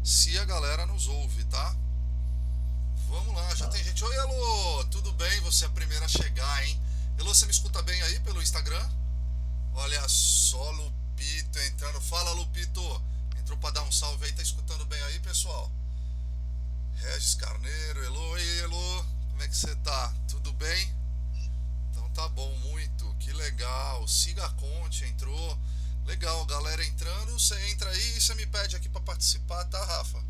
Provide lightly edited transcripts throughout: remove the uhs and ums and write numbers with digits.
se a galera nos ouve, tá? Vamos lá, já tem gente. Oi, Elô, tudo bem? Você é a primeira a chegar, hein? Elô, você me escuta bem aí pelo Instagram? Olha só, Lupito entrando. Fala, Lupito. Entrou pra dar um salve aí, tá escutando bem aí, pessoal? Regis Carneiro, Elô, e Elô, como é que você tá? Tudo bem? Então tá bom, muito, que legal. Siga a Conte, entrou. Legal, galera entrando. Você entra aí e você me pede aqui pra participar, tá, Rafa?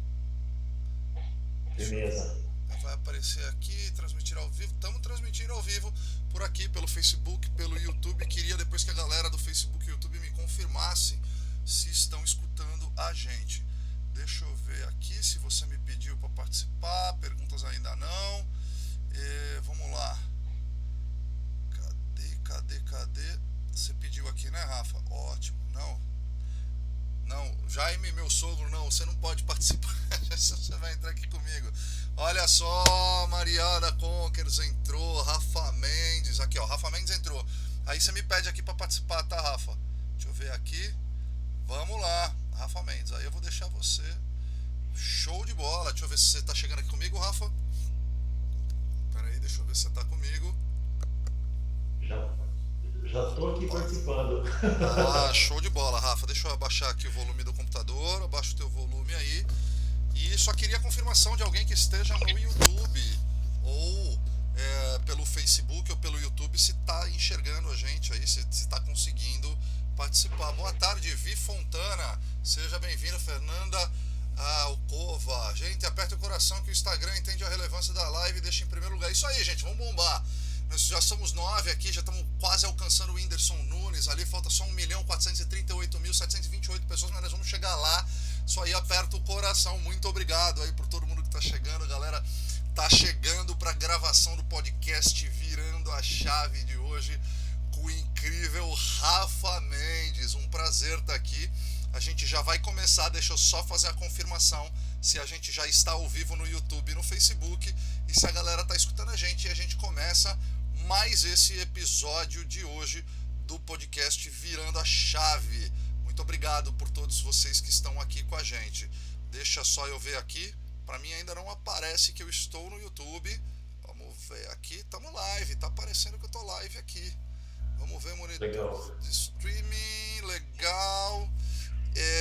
Deixa eu Firmeza. ver. Vai aparecer aqui, transmitir ao vivo. Estamos transmitindo ao vivo por aqui, pelo Facebook, pelo YouTube. Queria depois que a galera do Facebook e YouTube me confirmasse se estão escutando a gente. Deixa eu ver aqui se você me pediu para participar. Perguntas ainda não. Vamos lá. Cadê? Você pediu aqui, né, Rafa? Ótimo. Não. Não, Jaime, meu sogro, não, você não pode participar. Você vai entrar aqui comigo. Olha só, Mariana Conkers entrou, Rafa Mendes, aqui ó, Rafa Mendes entrou. Aí você me pede aqui pra participar, tá, Rafa? Deixa eu ver aqui. Vamos lá, Rafa Mendes. Aí eu vou deixar você. Show de bola. Deixa eu ver se você tá chegando aqui comigo, Rafa. Pera aí, deixa eu ver se você tá comigo. Já, já tô aqui Opa. participando. Ah, show de bola, Rafa. Deixa eu abaixar aqui o volume do computador. Abaixa o teu volume aí. E só queria confirmação de alguém que esteja no YouTube ou pelo Facebook ou pelo YouTube se está enxergando a gente aí, se está conseguindo participar. Boa tarde, Vi Fontana. Seja bem-vinda, Fernanda Alcova. Gente, aperta o coração que o Instagram entende a relevância da live e deixa em primeiro lugar. Isso aí, gente, vamos bombar. Nós já somos 9 aqui, já estamos quase alcançando o Whindersson Nunes. Ali falta só 1.438.728 pessoas, mas nós vamos chegar lá. Só aí aperta o coração. Muito obrigado aí por todo mundo que tá chegando. A galera tá chegando pra gravação do podcast Virando a Chave de hoje com o incrível Rafa Mendes. Um prazer estar aqui. A gente já vai começar, deixa eu só fazer a confirmação se a gente já está ao vivo no YouTube e no Facebook e se a galera tá escutando a gente, e a gente começa mais esse episódio de hoje do podcast Virando a Chave. Muito obrigado por todos vocês que estão aqui com a gente. Deixa só eu ver aqui. Para mim ainda não aparece que eu estou no YouTube. Vamos ver aqui. Estamos live. Tá aparecendo que eu tô live aqui. Vamos ver monitor Legal. de streaming. Legal.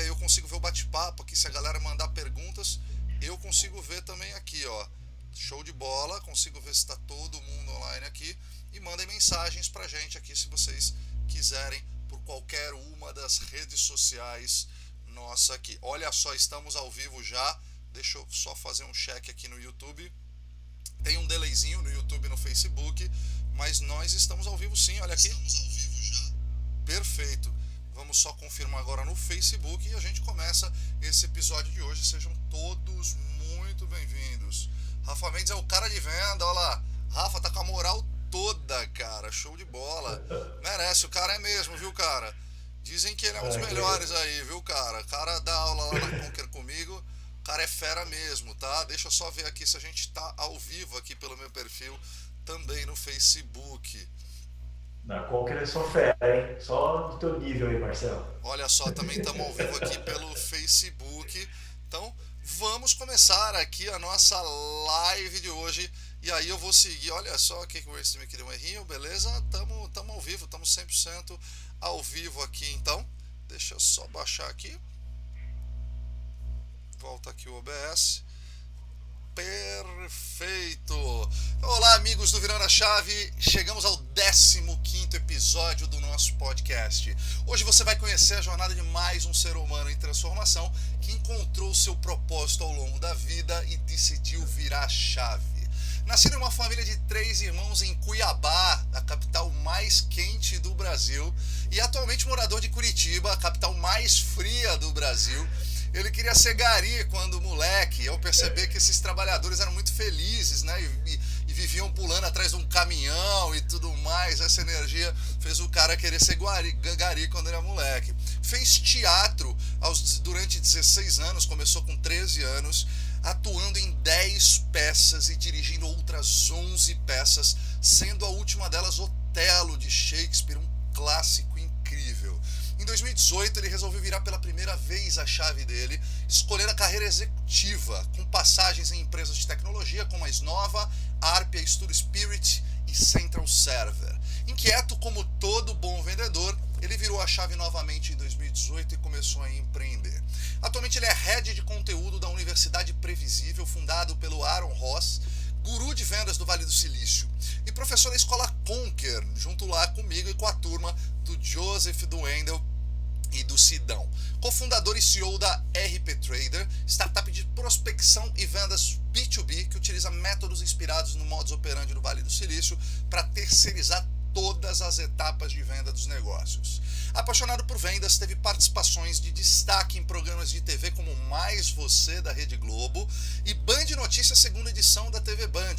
Eu consigo ver o bate-papo aqui. Se a galera mandar perguntas, eu consigo ver também aqui, ó. Show de bola. Consigo ver se está todo mundo online aqui. E mandem mensagens pra gente aqui se vocês quiserem por qualquer uma das redes sociais nossa aqui. Olha só, estamos ao vivo já. Deixa eu só fazer um check aqui no YouTube. Tem um delayzinho no YouTube e no Facebook, mas nós estamos ao vivo sim, olha aqui. Estamos ao vivo já. Perfeito. Vamos só confirmar agora no Facebook e a gente começa esse episódio de hoje. Sejam todos muito bem-vindos. Rafa Mendes é o cara de venda, olha lá. Rafa tá com a moral toda, cara. Show de bola. Merece, o cara é mesmo, viu, cara? Dizem que ele é um dos Que legal. melhores aí, viu, cara? O cara dá aula lá na Conquer comigo. O cara é fera mesmo, tá? Deixa eu só ver aqui se a gente tá ao vivo aqui pelo meu perfil, também no Facebook. Na Conquer é só fera, hein? Só do teu nível aí, Marcelo. Olha só, também estamos ao vivo aqui pelo Facebook. Então, vamos começar aqui a nossa live de hoje. E aí eu vou seguir. Olha só aqui que o stream aqui deu um errinho, beleza? Tamo ao vivo, estamos 100% ao vivo aqui. Então, deixa eu só baixar aqui. Volta aqui o OBS. Perfeito! Olá, amigos do Virando a Chave. Chegamos ao 15º episódio do nosso podcast. Hoje você vai conhecer a jornada de mais um ser humano em transformação que encontrou seu propósito ao longo da vida e decidiu virar a chave. Nascido em uma família de 3 irmãos em Cuiabá, a capital mais quente do Brasil, e atualmente morador de Curitiba, a capital mais fria do Brasil, ele queria ser gari quando moleque, ao perceber que esses trabalhadores eram muito felizes, né? E viviam pulando atrás de um caminhão e tudo mais. Essa energia fez o cara querer ser gari quando era moleque. Fez teatro durante 16 anos, começou com 13 anos, atuando em 10 peças e dirigindo outras 11 peças, sendo a última delas Otelo de Shakespeare, um clássico incrível. Em Em 2018, ele resolveu virar pela primeira vez a chave dele, escolher a carreira executiva, com passagens em empresas de tecnologia como a Snova, Arpia, Studio Spirit e Central Server. Inquieto como todo bom vendedor, ele virou a chave novamente em 2018 e começou a empreender. Atualmente ele é head de conteúdo da Universidade Previsível, fundado pelo Aaron Ross, guru de vendas do Vale do Silício, e professor da Escola Conquer, junto lá comigo e com a turma do Joseph, do Wendel e do Sidão. Cofundador e CEO da RP Trader, startup de prospecção e vendas B2B, que utiliza métodos inspirados no modus operandi do Vale do Silício para terceirizar todas as etapas de venda dos negócios. Apaixonado por vendas, teve participações de destaque em programas de TV como Mais Você, da Rede Globo, e Band Notícias, segunda edição da TV Band.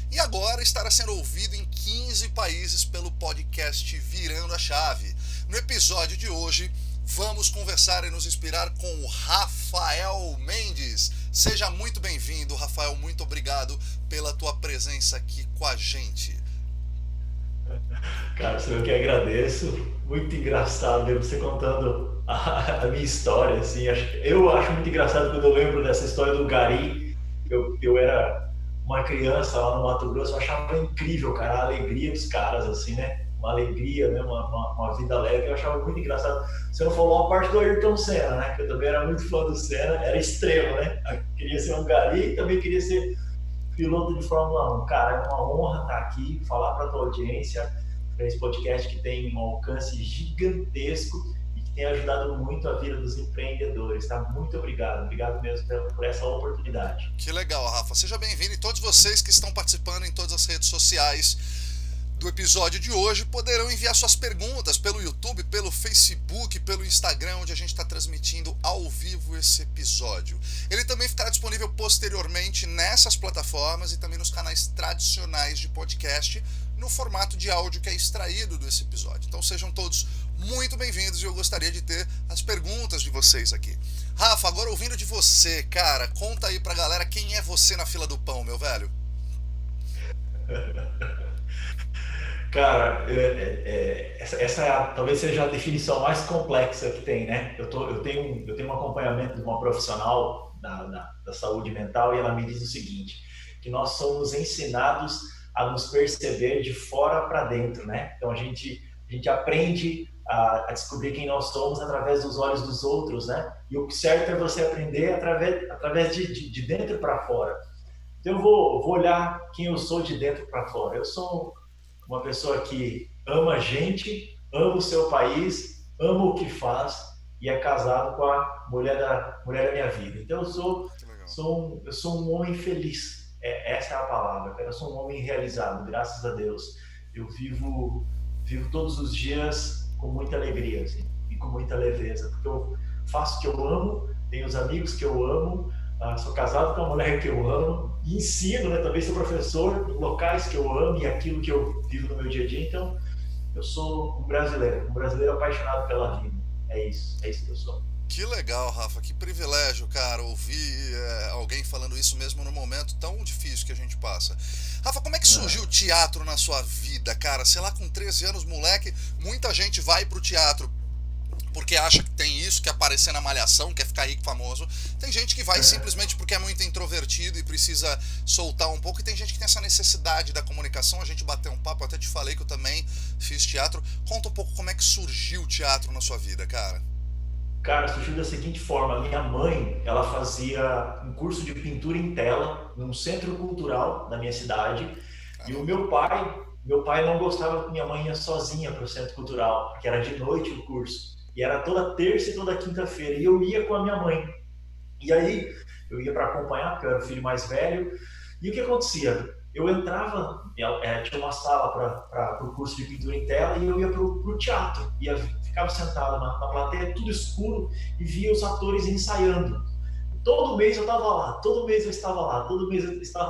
E agora estará sendo ouvido em 15 países pelo podcast Virando a Chave. No episódio de hoje, vamos conversar e nos inspirar com o Rafael Mendes. Seja muito bem-vindo, Rafael. Muito obrigado pela tua presença aqui com a gente. Cara, eu que agradeço. Muito engraçado ver você contando a minha história, assim. Eu acho muito engraçado quando eu lembro dessa história do Gari. Eu era uma criança lá no Mato Grosso, eu achava incrível, cara, a alegria dos caras, assim, né? Uma alegria, né? Uma vida leve. Eu achava muito engraçado. Você não falou a parte do Ayrton Senna, né? Que eu também era muito fã do Senna, era extremo, né? Eu queria ser um Gari e também queria ser piloto de Fórmula 1. Cara, é uma honra estar aqui, falar para a tua audiência, para esse podcast que tem um alcance gigantesco e que tem ajudado muito a vida dos empreendedores, tá? Muito obrigado. Obrigado mesmo por essa oportunidade. Que legal, Rafa. Seja bem-vindo, e todos vocês que estão participando em todas as redes sociais do episódio de hoje poderão enviar suas perguntas pelo YouTube, pelo Facebook, pelo Instagram, onde a gente está transmitindo ao vivo esse episódio. Ele também ficará disponível posteriormente nessas plataformas e também nos canais tradicionais de podcast, no formato de áudio que é extraído desse episódio. Então sejam todos muito bem-vindos e eu gostaria de ter as perguntas de vocês aqui. Rafa, agora ouvindo de você, cara, conta aí pra galera quem é você na fila do pão, meu velho. Cara, essa talvez seja a definição mais complexa que tem, né? Eu tenho um acompanhamento de uma profissional da saúde mental e ela me diz o seguinte, que nós somos ensinados a nos perceber de fora para dentro, né? Então a gente aprende a descobrir quem nós somos através dos olhos dos outros, né? E o certo é você aprender através de dentro para fora. Então eu vou olhar quem eu sou de dentro para fora. Eu sou uma pessoa que ama a gente, ama o seu país, ama o que faz e é casado com a mulher da minha vida. Então eu sou um homem feliz. Essa é a palavra, cara. Eu sou um homem realizado, graças a Deus. Eu vivo todos os dias com muita alegria, assim, e com muita leveza, porque eu faço o que eu amo, tenho os amigos que eu amo, sou casado com a mulher que eu amo, e ensino, né? Também sou professor em locais que eu amo e aquilo que eu vivo no meu dia a dia. Então, eu sou um brasileiro apaixonado pela vida. É isso que eu sou. Que legal, Rafa, que privilégio, cara, ouvir alguém falando isso mesmo num momento tão difícil que a gente passa. Rafa, como é que surgiu o teatro na sua vida, cara? Sei lá, com 13 anos, moleque, muita gente vai pro teatro porque acha que tem isso, quer aparecer na malhação, quer ficar rico, famoso. Tem gente que vai simplesmente porque é muito introvertido e precisa soltar um pouco, e tem gente que tem essa necessidade da comunicação. A gente bateu um papo, eu até te falei que eu também fiz teatro. Conta um pouco como é que surgiu o teatro na sua vida, cara. Cara, surgiu da seguinte forma: minha mãe, ela fazia um curso de pintura em tela num centro cultural da minha cidade. Caramba. E o meu pai não gostava que minha mãe ia sozinha para o centro cultural, porque era de noite o curso. E era toda terça e toda quinta-feira. E eu ia com a minha mãe. E aí, eu ia para acompanhar, porque eu era o filho mais velho. E o que acontecia? Eu entrava, tinha uma sala para o curso de pintura em tela, e eu ia para o teatro. Ficava sentado na plateia, tudo escuro, e via os atores ensaiando. Todo mês eu estava lá, todo mês eu estava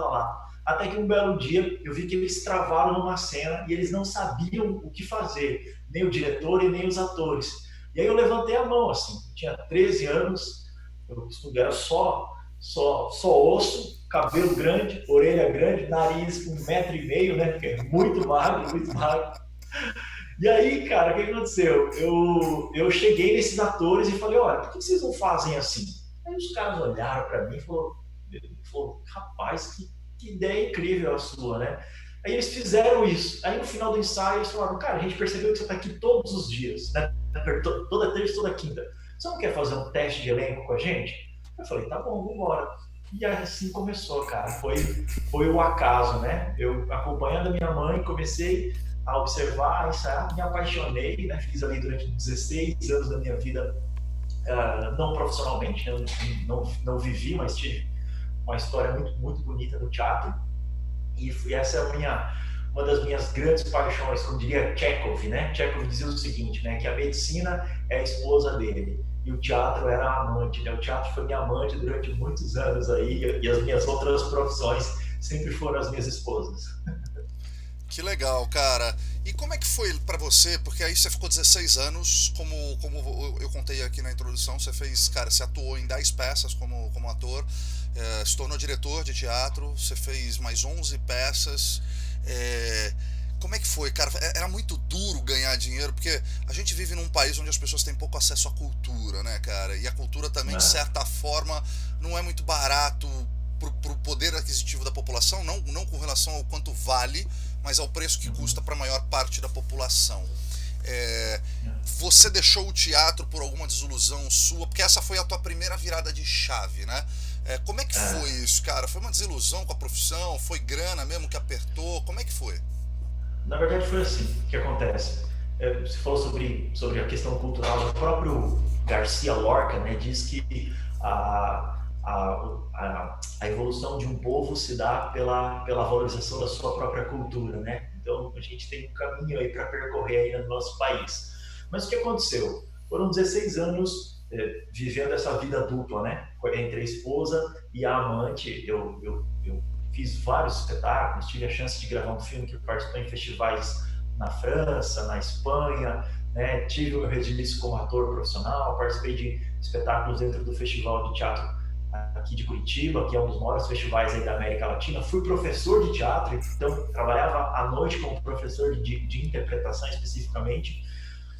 lá. Até que um belo dia eu vi que eles travaram numa cena e eles não sabiam o que fazer, nem o diretor e nem os atores. E aí eu levantei a mão, assim, eu tinha 13 anos, eu era só osso, cabelo grande, orelha grande, nariz com 1,5 m, né, porque é muito magro. E aí, cara, o que aconteceu? Eu cheguei nesses atores e falei, olha, por que vocês não fazem assim? Aí os caras olharam para mim e falou, rapaz, que ideia incrível a sua, né? Aí eles fizeram isso. Aí no final do ensaio eles falaram, cara, a gente percebeu que você está aqui todos os dias, né? Toda terça e toda quinta. Você não quer fazer um teste de elenco com a gente? Eu falei, tá bom, vamos embora. E assim começou, cara. Foi o acaso, né? Eu, acompanhando a minha mãe, comecei a observar, a ensaiar, me apaixonei, né? Fiz ali durante 16 anos da minha vida, não profissionalmente, né? Não vivi, mas tive uma história muito, muito bonita no teatro. E essa é uma das minhas grandes paixões, como diria Chekhov, né? Chekhov dizia o seguinte, né? Que a medicina é a esposa dele e o teatro era a amante, né? O teatro foi minha amante durante muitos anos aí e as minhas outras profissões sempre foram as minhas esposas. Que legal, cara. E como é que foi pra você? Porque aí você ficou 16 anos, como eu contei aqui na introdução, você fez, cara, você atuou em 10 peças como ator, se tornou diretor de teatro, você fez mais 11 peças. é, Como é que foi, cara? Era muito duro ganhar dinheiro, porque a gente vive num país onde as pessoas têm pouco acesso à cultura, né, cara? E a cultura também, de Né? certa forma, não é muito barato pro poder aquisitivo da população, não com relação ao quanto vale, mas ao preço que custa Uhum. para a maior parte da população. É, Você deixou o teatro por alguma desilusão sua? Porque essa foi a tua primeira virada de chave, né? Como é que foi É. isso, cara? Foi uma desilusão com a profissão? Foi grana mesmo que apertou? Como é que foi? Na verdade, foi assim. O que acontece? Você falou sobre a questão cultural. O próprio Garcia Lorca, né, diz que a evolução de um povo se dá pela valorização da sua própria cultura, né? Então, a gente tem um caminho aí para percorrer aí no nosso país. Mas o que aconteceu? Foram 16 anos vivendo essa vida dupla, né? Entre a esposa e a amante. Eu fiz vários espetáculos, tive a chance de gravar um filme que participou em festivais na França, na Espanha, né? Tive o meu registro como ator profissional, participei de espetáculos dentro do Festival de Teatro aqui de Curitiba, que é um dos maiores festivais aí da América Latina. Fui professor de teatro, então trabalhava à noite como professor de interpretação especificamente.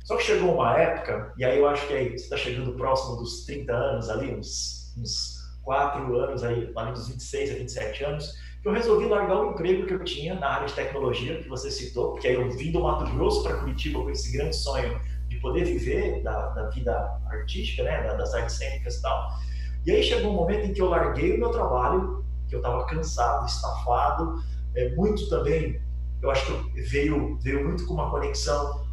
Só que chegou uma época, e aí eu acho que aí você está chegando próximo dos 30 anos ali, uns 4 anos aí, ali dos 26 a 27 anos, que eu resolvi largar o emprego que eu tinha na área de tecnologia, que você citou, porque aí eu vim do Mato Grosso para Curitiba com esse grande sonho de poder viver da vida artística, né, das artes cênicas e tal. E aí chegou um momento em que eu larguei o meu trabalho, que eu estava cansado, estafado, muito também, eu acho que veio muito com uma conexão,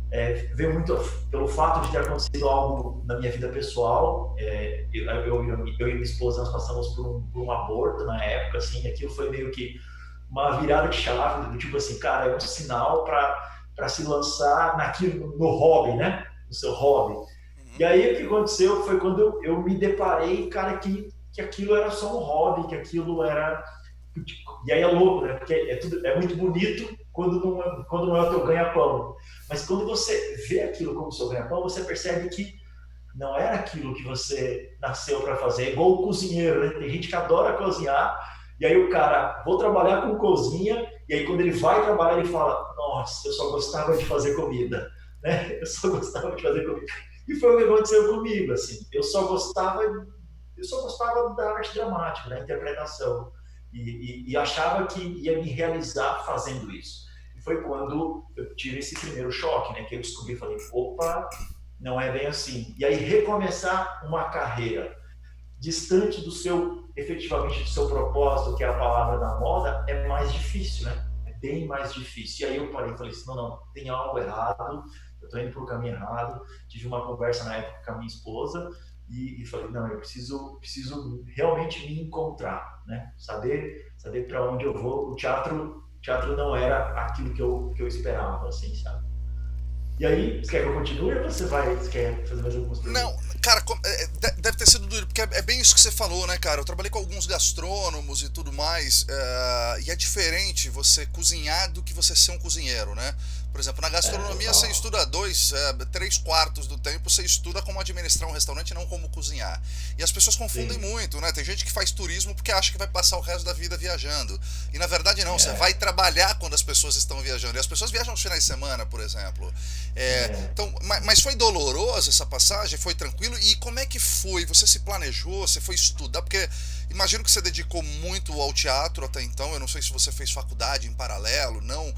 veio muito pelo fato de ter acontecido algo na minha vida pessoal. Eu e minha esposa nós passamos por um aborto na época, assim, aquilo foi meio que uma virada de chave, do tipo assim, cara, é um sinal para se lançar naquilo, no hobby, né? No seu hobby. E Uhum. aí o que aconteceu foi quando eu me deparei, cara, que aquilo era só um hobby, que aquilo era. E aí é louco, né? Porque é muito bonito quando não é o teu ganha-pão. Mas quando você vê aquilo como seu ganha-pão, você percebe que não era aquilo que você nasceu para fazer. É igual o cozinheiro, né? Tem gente que adora cozinhar, e aí o cara, vou trabalhar com cozinha, e aí quando ele vai trabalhar, ele fala: nossa, eu só gostava de fazer comida, né? Eu só gostava de fazer comida. E foi o que aconteceu comigo, assim. Eu só gostava da arte dramática, da interpretação, e achava que ia me realizar fazendo isso. E foi quando eu tive esse primeiro choque, né? Que eu descobri, falei: opa, não é bem assim. E aí recomeçar uma carreira distante do seu, efetivamente, do seu propósito, que é a palavra da moda, é mais difícil, né? É bem mais difícil. E aí eu parei e falei assim, não, tem algo errado, eu estou indo para o caminho errado. Tive uma conversa na época com a minha esposa e falei, não, eu preciso realmente me encontrar, né? Saber para onde eu vou. O teatro não era aquilo que eu esperava, assim, sabe? E aí, você quer que eu continue ou você quer fazer mais algumas Não, perguntas? cara, deve ter sido duro, porque é bem isso que você falou, né, cara? Eu trabalhei com alguns gastrônomos e tudo mais, e é diferente você cozinhar do que você ser um cozinheiro, né? Por exemplo, na gastronomia você estuda 3/4 do tempo, você estuda como administrar um restaurante e não como cozinhar. E as pessoas confundem Sim. muito, né? Tem gente que faz turismo porque acha que vai passar o resto da vida viajando. E na verdade não, você vai trabalhar quando as pessoas estão viajando. E as pessoas viajam aos finais de semana, por exemplo. É. Então, mas foi doloroso essa passagem? Foi tranquilo? E como é que foi? Você se planejou? Você foi estudar? Porque imagino que você dedicou muito ao teatro até então. Eu não sei se você fez faculdade em paralelo, não.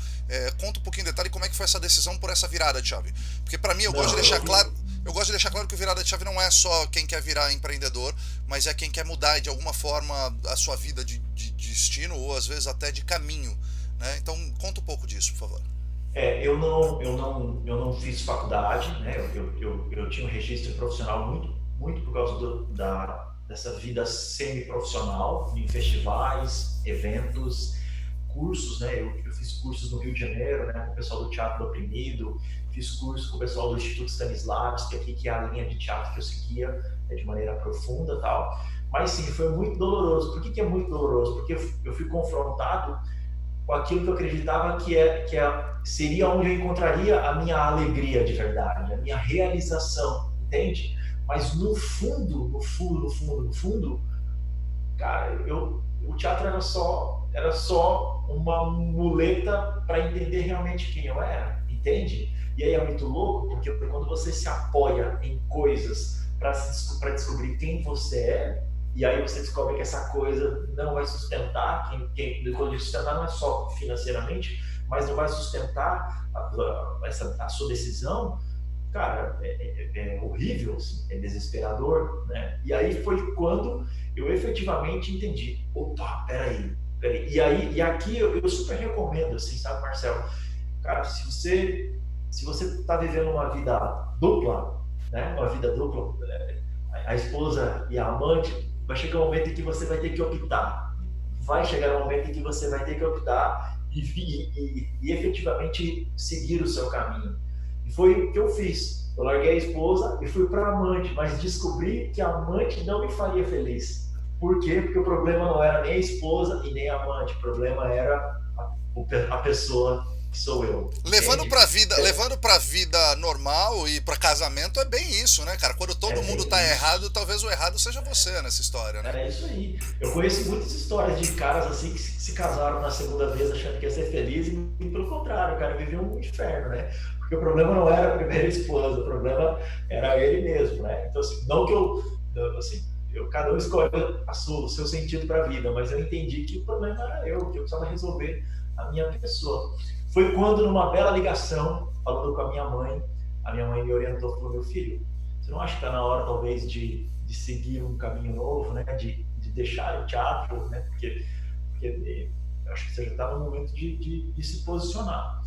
Conta um pouquinho em detalhe como é que foi essa decisão por essa virada de chave. Porque para mim eu gosto de Não, deixar claro, que virada de chave não é só quem quer virar empreendedor, mas é quem quer mudar de alguma forma a sua vida de destino ou às vezes até de caminho, né? Então conta um pouco disso, por favor. eu não fiz faculdade, né? Eu tinha um registro profissional muito por causa dessa vida semi-profissional, em festivais, eventos, cursos, né? Eu fiz cursos no Rio de Janeiro, né? Com o pessoal do Teatro do Oprimido, fiz cursos com o pessoal do Instituto Stanislavski, aqui, que é a linha de teatro que eu seguia, de maneira profunda e tal. Mas sim, foi muito doloroso. Por que é muito doloroso? Porque eu fui confrontado com aquilo que eu acreditava seria onde eu encontraria a minha alegria de verdade, a minha realização, entende? Mas no fundo, cara, o teatro era só uma muleta para entender realmente quem eu era, entende? E aí é muito louco, porque quando você se apoia em coisas para descobrir quem você é, e aí você descobre que essa coisa não vai sustentar, quando eu sustentar não é só financeiramente, mas não vai sustentar a sua decisão, cara, é horrível, assim, é desesperador, né? E aí foi quando eu efetivamente entendi, opa, peraí. E aqui eu super recomendo, assim, sabe, Marcelo? Cara, se você está vivendo uma vida dupla, né? Uma vida dupla, a esposa e a amante, vai chegar um momento em que você vai ter que optar. Vai chegar um momento em que você vai ter que optar e efetivamente seguir o seu caminho. E foi o que eu fiz. Eu larguei a esposa e fui para a amante, mas descobri que a amante não me faria feliz. Por quê? Porque o problema não era nem a esposa e nem a amante, o problema era a pessoa que sou eu, entende? Levando pra vida normal e pra casamento é bem isso, né, cara? Quando todo É mundo bem tá isso. errado, talvez o errado seja você nessa história, né? É isso aí. Eu conheço muitas histórias de caras assim que se casaram na segunda vez achando que ia ser feliz e pelo contrário, o cara viveu um inferno, né? Porque o problema não era a primeira esposa, o problema era ele mesmo, né? Então, assim, não que assim, cada um escolhe o seu sentido para a vida, mas eu entendi que o problema era que eu precisava resolver a minha pessoa. Foi quando, numa bela ligação, falando com a minha mãe me orientou, falou, meu filho, você não acha que está na hora, talvez, de seguir um caminho novo, né? De deixar o teatro, né? Porque eu acho que você já está no momento de se posicionar.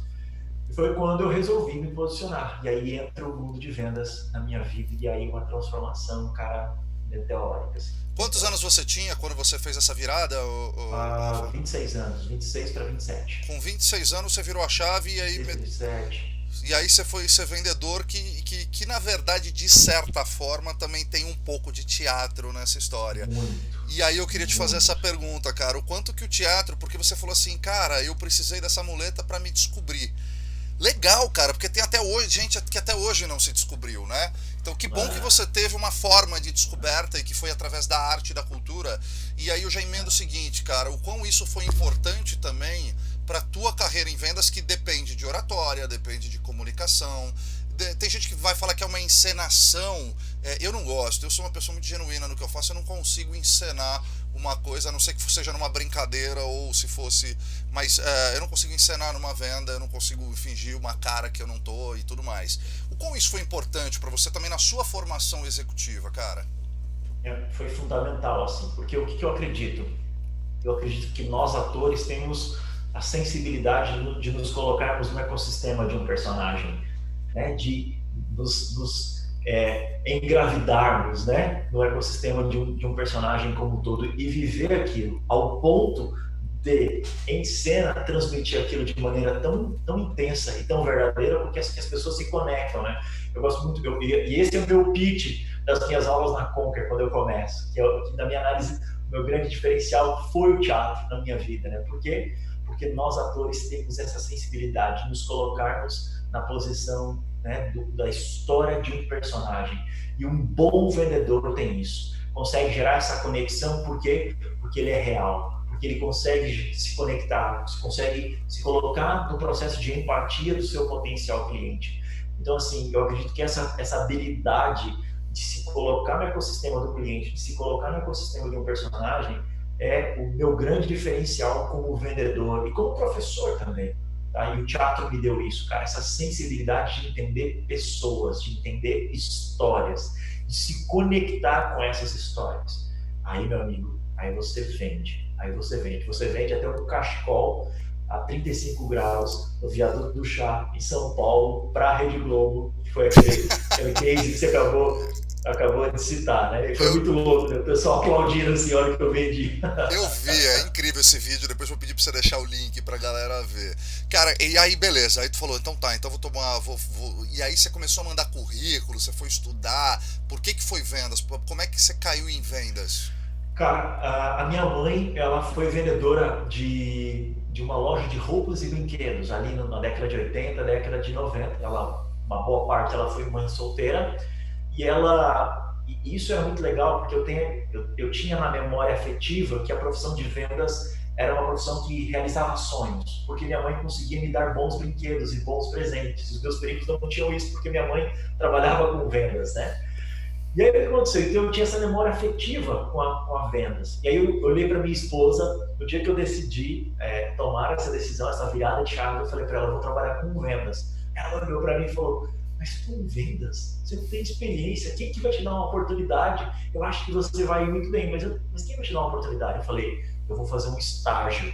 E foi quando eu resolvi me posicionar. E aí entra o mundo de vendas na minha vida, e aí uma transformação, cara, meteórica, assim, Quantos anos meteórica. você tinha quando você fez essa virada, Há Rafa? 26 anos, 26 para 27. Com 26 anos você virou a chave 26 para 27. e aí você foi ser vendedor que na verdade, de certa forma, também tem um pouco de teatro nessa história. Muito, E aí eu queria te fazer essa muito. pergunta, cara. O quanto que o teatro, porque você falou assim, cara, eu precisei dessa muleta pra me descobrir. Legal, cara, porque tem até hoje gente que até hoje não se descobriu, né? Então que bom que Ah, você teve uma forma de descoberta e que foi através da arte e da cultura. E aí eu já emendo o seguinte, cara, o quão isso foi importante também para tua carreira em vendas, que depende de oratória, depende de comunicação. Tem gente que vai falar que é uma encenação. Eu não gosto, eu sou uma pessoa muito genuína no que eu faço, eu não consigo encenar uma coisa, a não ser que seja numa brincadeira ou se fosse. Mas eu não consigo encenar numa venda, eu não consigo fingir uma cara que eu não tô e tudo mais. O quão isso foi importante para você também na sua formação executiva, cara? foi fundamental, assim, porque o que eu acredito? Eu acredito que nós, atores, temos a sensibilidade de nos colocarmos no ecossistema de um personagem, né? De nos engravidarmos, né? No ecossistema de um personagem como um todo e viver aquilo ao ponto de, em cena, transmitir aquilo de maneira tão intensa e tão verdadeira, porque as pessoas se conectam, né? Eu gosto muito, e esse é o meu pitch das minhas aulas na Conquer, quando eu começo, que na minha análise, o meu grande diferencial foi o teatro na minha vida, né? Porque porque nós atores temos essa sensibilidade de nos colocarmos na posição, né, da história de um personagem. E um bom vendedor tem isso. Consegue gerar essa conexão porque ele é real, porque ele consegue se conectar, consegue se colocar no processo de empatia do seu potencial cliente. Então, assim, eu acredito que essa habilidade de se colocar no ecossistema do cliente, de se colocar no ecossistema de um personagem, é o meu grande diferencial como vendedor e como professor também. Tá? E o teatro me deu isso, cara, essa sensibilidade de entender pessoas, de entender histórias, de se conectar com essas histórias. Aí, meu amigo, aí você vende. Você vende até um cachecol a 35 graus no Viaduto do Chá, em São Paulo, para a Rede Globo, que foi aquele case que você acabou de citar, né? E foi muito louco, né? O pessoal aplaudindo assim, a hora que eu vendi. Eu vi, é incrível esse vídeo, depois eu vou pedir pra você deixar o link pra galera ver. Cara, e aí beleza, aí tu falou, então tá, então vou tomar, e aí você começou a mandar currículo, você foi estudar, por que foi vendas? Como é que você caiu em vendas? Cara, a minha mãe, ela foi vendedora de uma loja de roupas e brinquedos, ali na década de 80, década de 90. Uma boa parte, ela foi mãe solteira, e isso era muito legal, porque eu tinha na memória afetiva que a profissão de vendas era uma profissão que realizava sonhos, porque minha mãe conseguia me dar bons brinquedos e bons presentes. Os meus primos não tinham isso, porque minha mãe trabalhava com vendas, né? E aí o que aconteceu? Então eu tinha essa memória afetiva com a vendas. E aí eu olhei para minha esposa, no dia que eu decidi tomar essa decisão, essa virada de chave, eu falei para ela, eu vou trabalhar com vendas. Ela olhou para mim e falou, mas com vendas? Você não tem experiência, quem que vai te dar uma oportunidade? Eu acho que você vai ir muito bem, mas quem vai te dar uma oportunidade? Eu falei, eu vou fazer um estágio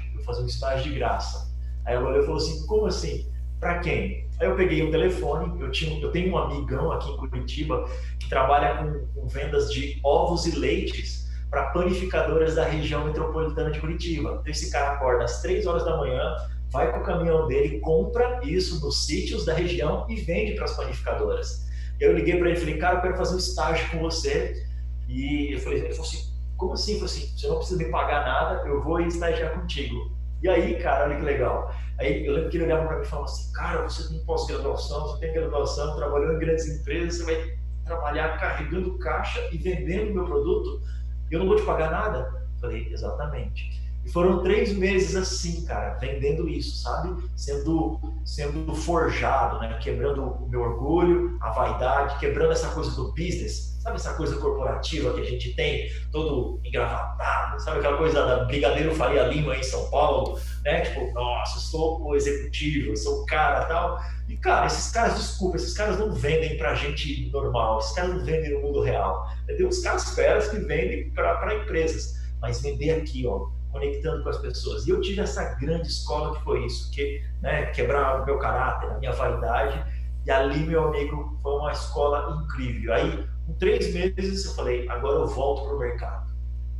de graça. Aí ela olhou e falou assim, como assim? Para quem? Aí eu peguei o telefone, eu tenho um amigão aqui em Curitiba que trabalha com vendas de ovos e leites para panificadoras da região metropolitana de Curitiba. Então esse cara acorda às 3 horas da manhã, vai com o caminhão dele, compra isso nos sítios da região e vende para as panificadoras. Eu liguei para ele e falei, cara, eu quero fazer um estágio com você. E ele falou assim, como assim? Eu falei assim, você não precisa me pagar nada, eu vou estagiar contigo. E aí, cara, olha que legal. Aí eu lembro que ele olhava para mim e falava assim, cara, você tem pós-graduação, você tem graduação, trabalhou em grandes empresas, você vai trabalhar carregando caixa e vendendo meu produto, e eu não vou te pagar nada? Eu falei, exatamente. E foram 3 meses assim, cara, vendendo isso, sabe? Sendo forjado, né? Quebrando o meu orgulho, a vaidade, quebrando essa coisa do business, sabe essa coisa corporativa que a gente tem, todo engravatado, sabe aquela coisa da Brigadeiro Faria Lima em São Paulo, né? Tipo, nossa, eu sou o executivo, eu sou o cara e tal. E, cara, esses caras não vendem pra gente normal, esses caras não vendem no mundo real, entendeu? Os caras feras que vendem para empresas, mas vender aqui, ó, conectando com as pessoas. E eu tive essa grande escola que foi isso, que, né, quebrar o meu caráter, a minha vaidade, e ali, meu amigo, foi uma escola incrível. Aí, com 3 meses, eu falei, agora eu volto para o mercado.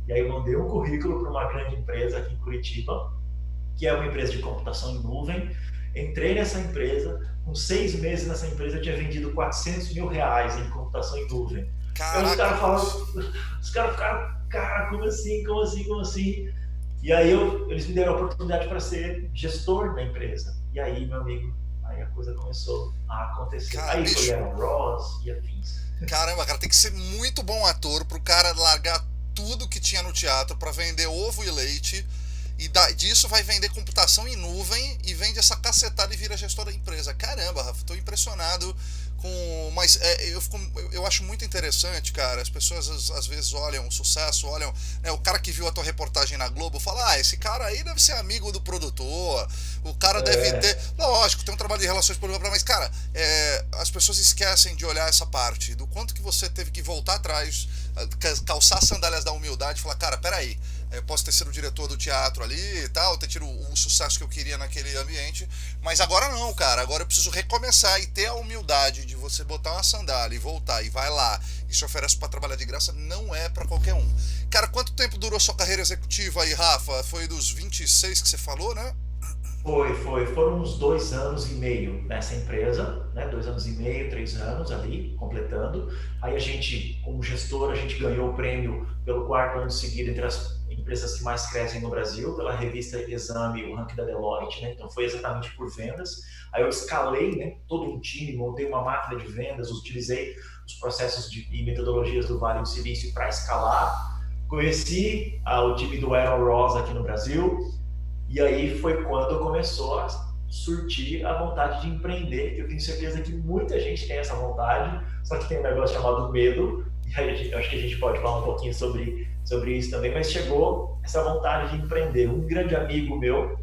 E aí eu mandei um currículo para uma grande empresa aqui em Curitiba, que é uma empresa de computação em nuvem. Entrei nessa empresa, com 6 meses nessa empresa, eu tinha vendido R$400 mil em computação em nuvem. Aí os caras ficaram, cara, como assim? E aí eles me deram a oportunidade para ser gestor da empresa. E aí, meu amigo, aí a coisa começou a acontecer. Cara, aí bicho, foi Aaron Ross e afins. Caramba, cara, tem que ser muito bom ator pro cara largar tudo que tinha no teatro para vender ovo e leite. E disso vai vender computação em nuvem e vende essa cacetada e vira gestor da empresa. Caramba, Rafa, tô impressionado com. Mas eu acho muito interessante, cara. As pessoas às vezes olham o sucesso, olham. Né, o cara que viu a tua reportagem na Globo fala: esse cara aí deve ser amigo do produtor. O cara deve ter. Lógico, tem um trabalho de relações públicas, mas, cara, as pessoas esquecem de olhar essa parte, do quanto que você teve que voltar atrás, calçar as sandálias da humildade e falar: cara, peraí. Eu posso ter sido o diretor do teatro ali e tal, ter tido o sucesso que eu queria naquele ambiente, mas agora não, cara, agora eu preciso recomeçar e ter a humildade de você botar uma sandália e voltar e vai lá e se oferece para trabalhar de graça, não é para qualquer um. Cara, quanto tempo durou sua carreira executiva aí, Rafa? Foi dos 26 que você falou, né? Foram uns 2 anos e meio nessa empresa, né? 2 anos e meio, 3 anos ali, completando. Aí a gente, como gestor, a gente ganhou o prêmio pelo 4º ano seguido entre as empresas que mais crescem no Brasil, pela revista Exame, o ranking da Deloitte, né? Então foi exatamente por vendas. Aí eu escalei, né, todo um time, montei uma máquina de vendas, utilizei os processos e metodologias do Vale do Silício para escalar. Conheci o time do Aaron Ross aqui no Brasil, e aí foi quando começou a surtir a vontade de empreender. Eu tenho certeza que muita gente tem essa vontade, só que tem um negócio chamado medo, e aí acho que a gente pode falar um pouquinho sobre isso também, mas chegou essa vontade de empreender. Um grande amigo meu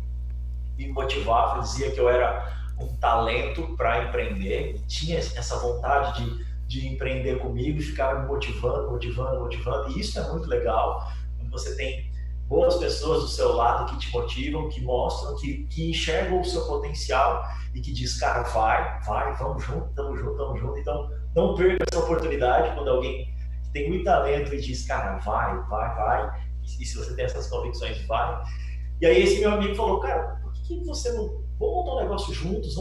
me motivava, dizia que eu era um talento para empreender, tinha essa vontade de empreender comigo, ficava me motivando, e isso é muito legal, quando você tem boas pessoas do seu lado que te motivam, que mostram, que enxergam o seu potencial e que diz, cara, vai, vamos junto, tamo junto. Então, não perca essa oportunidade quando alguém tem muito talento e diz, cara, vai, e se você tem essas convicções, vai. E aí esse meu amigo falou, cara, por que você não... Vamos montar um negócio juntos.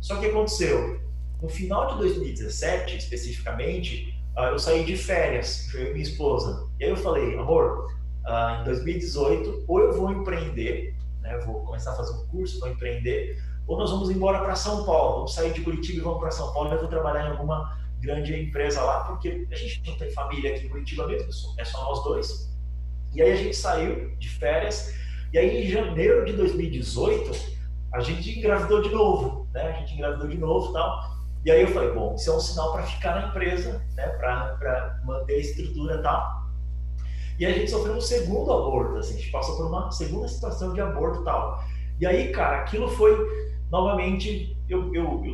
Só que aconteceu, no final de 2017, especificamente, eu saí de férias, eu e minha esposa. E aí eu falei, amor, em 2018, ou eu vou empreender, né, vou começar a fazer um curso, vou empreender, ou nós vamos embora para São Paulo, vamos sair de Curitiba e vamos para São Paulo, eu vou trabalhar em alguma grande empresa lá, porque a gente não tem família aqui em Curitiba mesmo, é só nós dois. E aí a gente saiu de férias, e aí em janeiro de 2018, a gente engravidou de novo, né? E tal. E aí eu falei, bom, isso é um sinal para ficar na empresa, né? Para manter a estrutura e tal. E a gente sofreu um segundo aborto, assim, a gente passou por uma segunda situação de aborto e tal. E aí, cara, aquilo foi, novamente, eu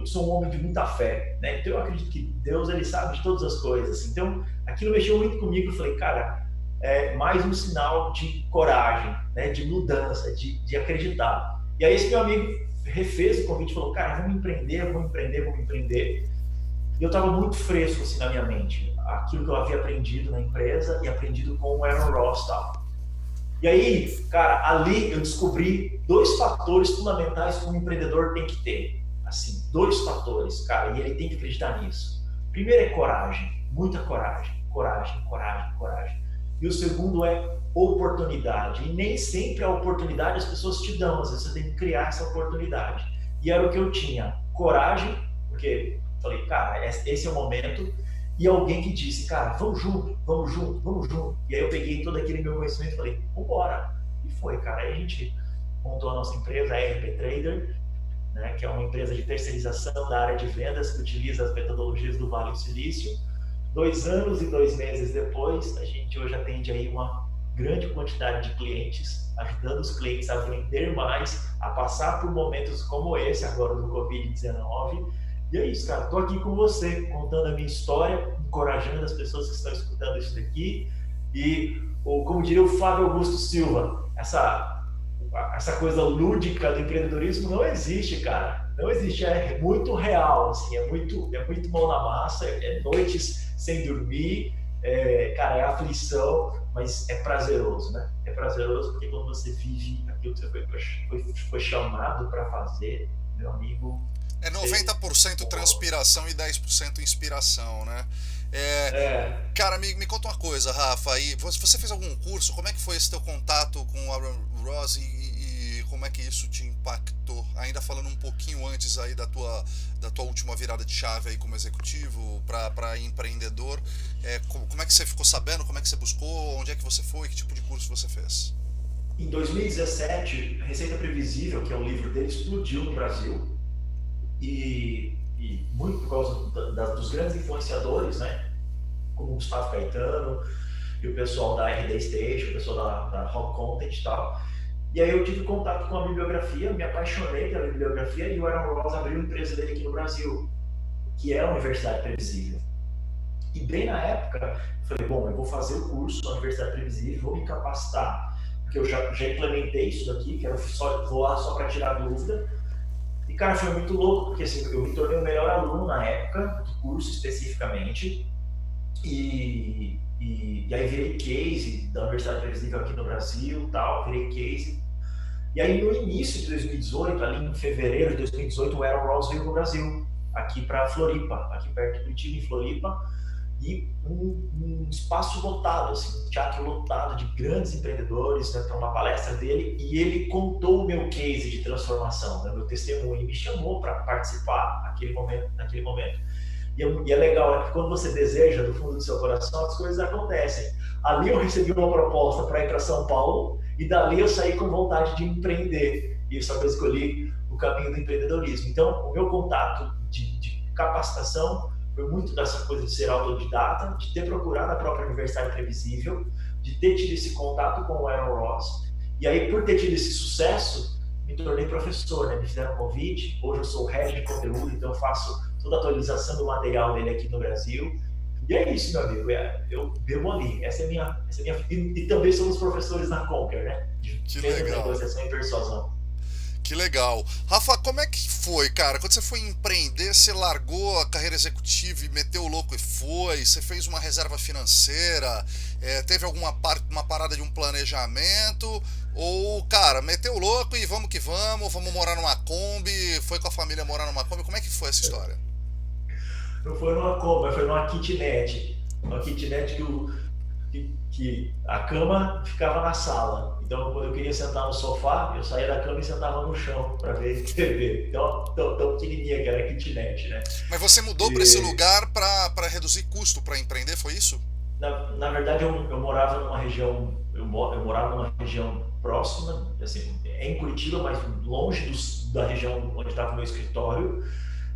sou um homem de muita fé, né? Então eu acredito que Deus, ele sabe de todas as coisas. Então aquilo mexeu muito comigo. Eu falei, cara, é mais um sinal de coragem, né? De mudança, de acreditar. E aí esse meu amigo refez o convite e falou, cara, vamos empreender. E eu estava muito fresco assim na minha mente, aquilo que eu havia aprendido na empresa e aprendido com o Aaron Ross, tal. E aí, cara, ali eu descobri 2 fatores fundamentais que um empreendedor tem que ter. Assim, 2 fatores, cara, e ele tem que acreditar nisso. Primeiro é coragem, muita coragem. E o segundo é oportunidade. E nem sempre a oportunidade as pessoas te dão, às vezes você tem que criar essa oportunidade. E era o que eu tinha, coragem, porque falei, cara, esse é o momento. E alguém que disse, cara, vamos junto. E aí eu peguei todo aquele meu conhecimento e falei, vambora. E foi, cara. Aí a gente montou a nossa empresa, a RP Trader, né, que é uma empresa de terceirização da área de vendas que utiliza as metodologias do Vale do Silício. 2 anos e 2 meses depois, a gente hoje atende aí uma grande quantidade de clientes, ajudando os clientes a vender mais, a passar por momentos como esse agora do Covid-19. E é isso, cara, estou aqui com você, contando a minha história, encorajando as pessoas que estão escutando isso daqui. E, como diria o Flávio Augusto Silva, essa coisa lúdica do empreendedorismo não existe, cara. Não existe, é muito real, assim, é muito mão na massa, é noites sem dormir, cara, é aflição, mas é prazeroso, né? É prazeroso porque quando você vive aquilo que você foi chamado para fazer, meu amigo... É 90% transpiração e 10% inspiração, né? Cara, me conta uma coisa, Rafa, aí, você fez algum curso? Como é que foi esse teu contato com o Aaron Ross e como é que isso te impactou? Ainda falando um pouquinho antes aí da tua última virada de chave aí como executivo para empreendedor, como é que você ficou sabendo? Como é que você buscou? Onde é que você foi? Que tipo de curso você fez? Em 2017, Receita Previsível, que é um livro dele, explodiu no Brasil. E muito por causa dos grandes influenciadores, né? Como o Gustavo Caetano e o pessoal da RD Station, o pessoal da Rock Content e tal. E aí eu tive contato com a bibliografia, me apaixonei pela bibliografia e o Aaron Ross abriu a empresa dele aqui no Brasil, que é a Universidade Previsível. E bem na época, eu falei, bom, eu vou fazer o curso da Universidade Previsível, vou me capacitar, porque eu já implementei isso daqui, vou lá só para tirar dúvida. E, cara, foi muito louco, porque assim, eu me tornei o melhor aluno na época, do curso especificamente, e aí virei case da Universidade Previsível aqui no Brasil, virei case. E aí no início de 2018, ali em fevereiro de 2018, o Aaron Ross veio para o Brasil, aqui para Floripa, aqui perto de Curitiba, em Floripa. e um espaço lotado, assim, um teatro lotado de grandes empreendedores, né, para uma palestra dele, e ele contou o meu case de transformação, né, meu testemunho, e me chamou para participar naquele momento. E é legal, é que quando você deseja do fundo do seu coração, as coisas acontecem. Ali eu recebi uma proposta para ir para São Paulo, e dali eu saí com vontade de empreender, e só que eu escolhi o caminho do empreendedorismo. Então, o meu contato de capacitação foi muito dessa coisa de ser autodidata, de ter procurado a própria Universidade Previsível, de ter tido esse contato com o Aaron Ross, e aí, por ter tido esse sucesso, me tornei professor, né? Me fizeram um convite, hoje eu sou head de conteúdo, então eu faço toda a atualização do material dele aqui no Brasil, e é isso, meu amigo, eu bebo ali, essa é minha e também somos professores na Conquer, né? De Que vendas, legal. negociação e persuasão. Que legal. Rafa, como é que foi, cara? Quando você foi empreender, você largou a carreira executiva e meteu o louco e foi? Você fez uma reserva financeira? Teve uma parada de um planejamento? Ou, cara, meteu o louco e vamos que vamos morar numa Kombi, foi com a família morar numa Kombi? Como é que foi essa história? Não foi numa coma, foi numa kitnet. Uma kitnet que a cama ficava na sala. Então, quando eu queria sentar no sofá, eu saía da cama e sentava no chão para ver TV. Então, tão pequenininha que era a kitnet, né? Mas você mudou para esse E, lugar para reduzir custo, para empreender, foi isso? na verdade, eu morava numa região, eu morava numa região próxima, assim, em Curitiba, mas longe da região onde estava o meu escritório.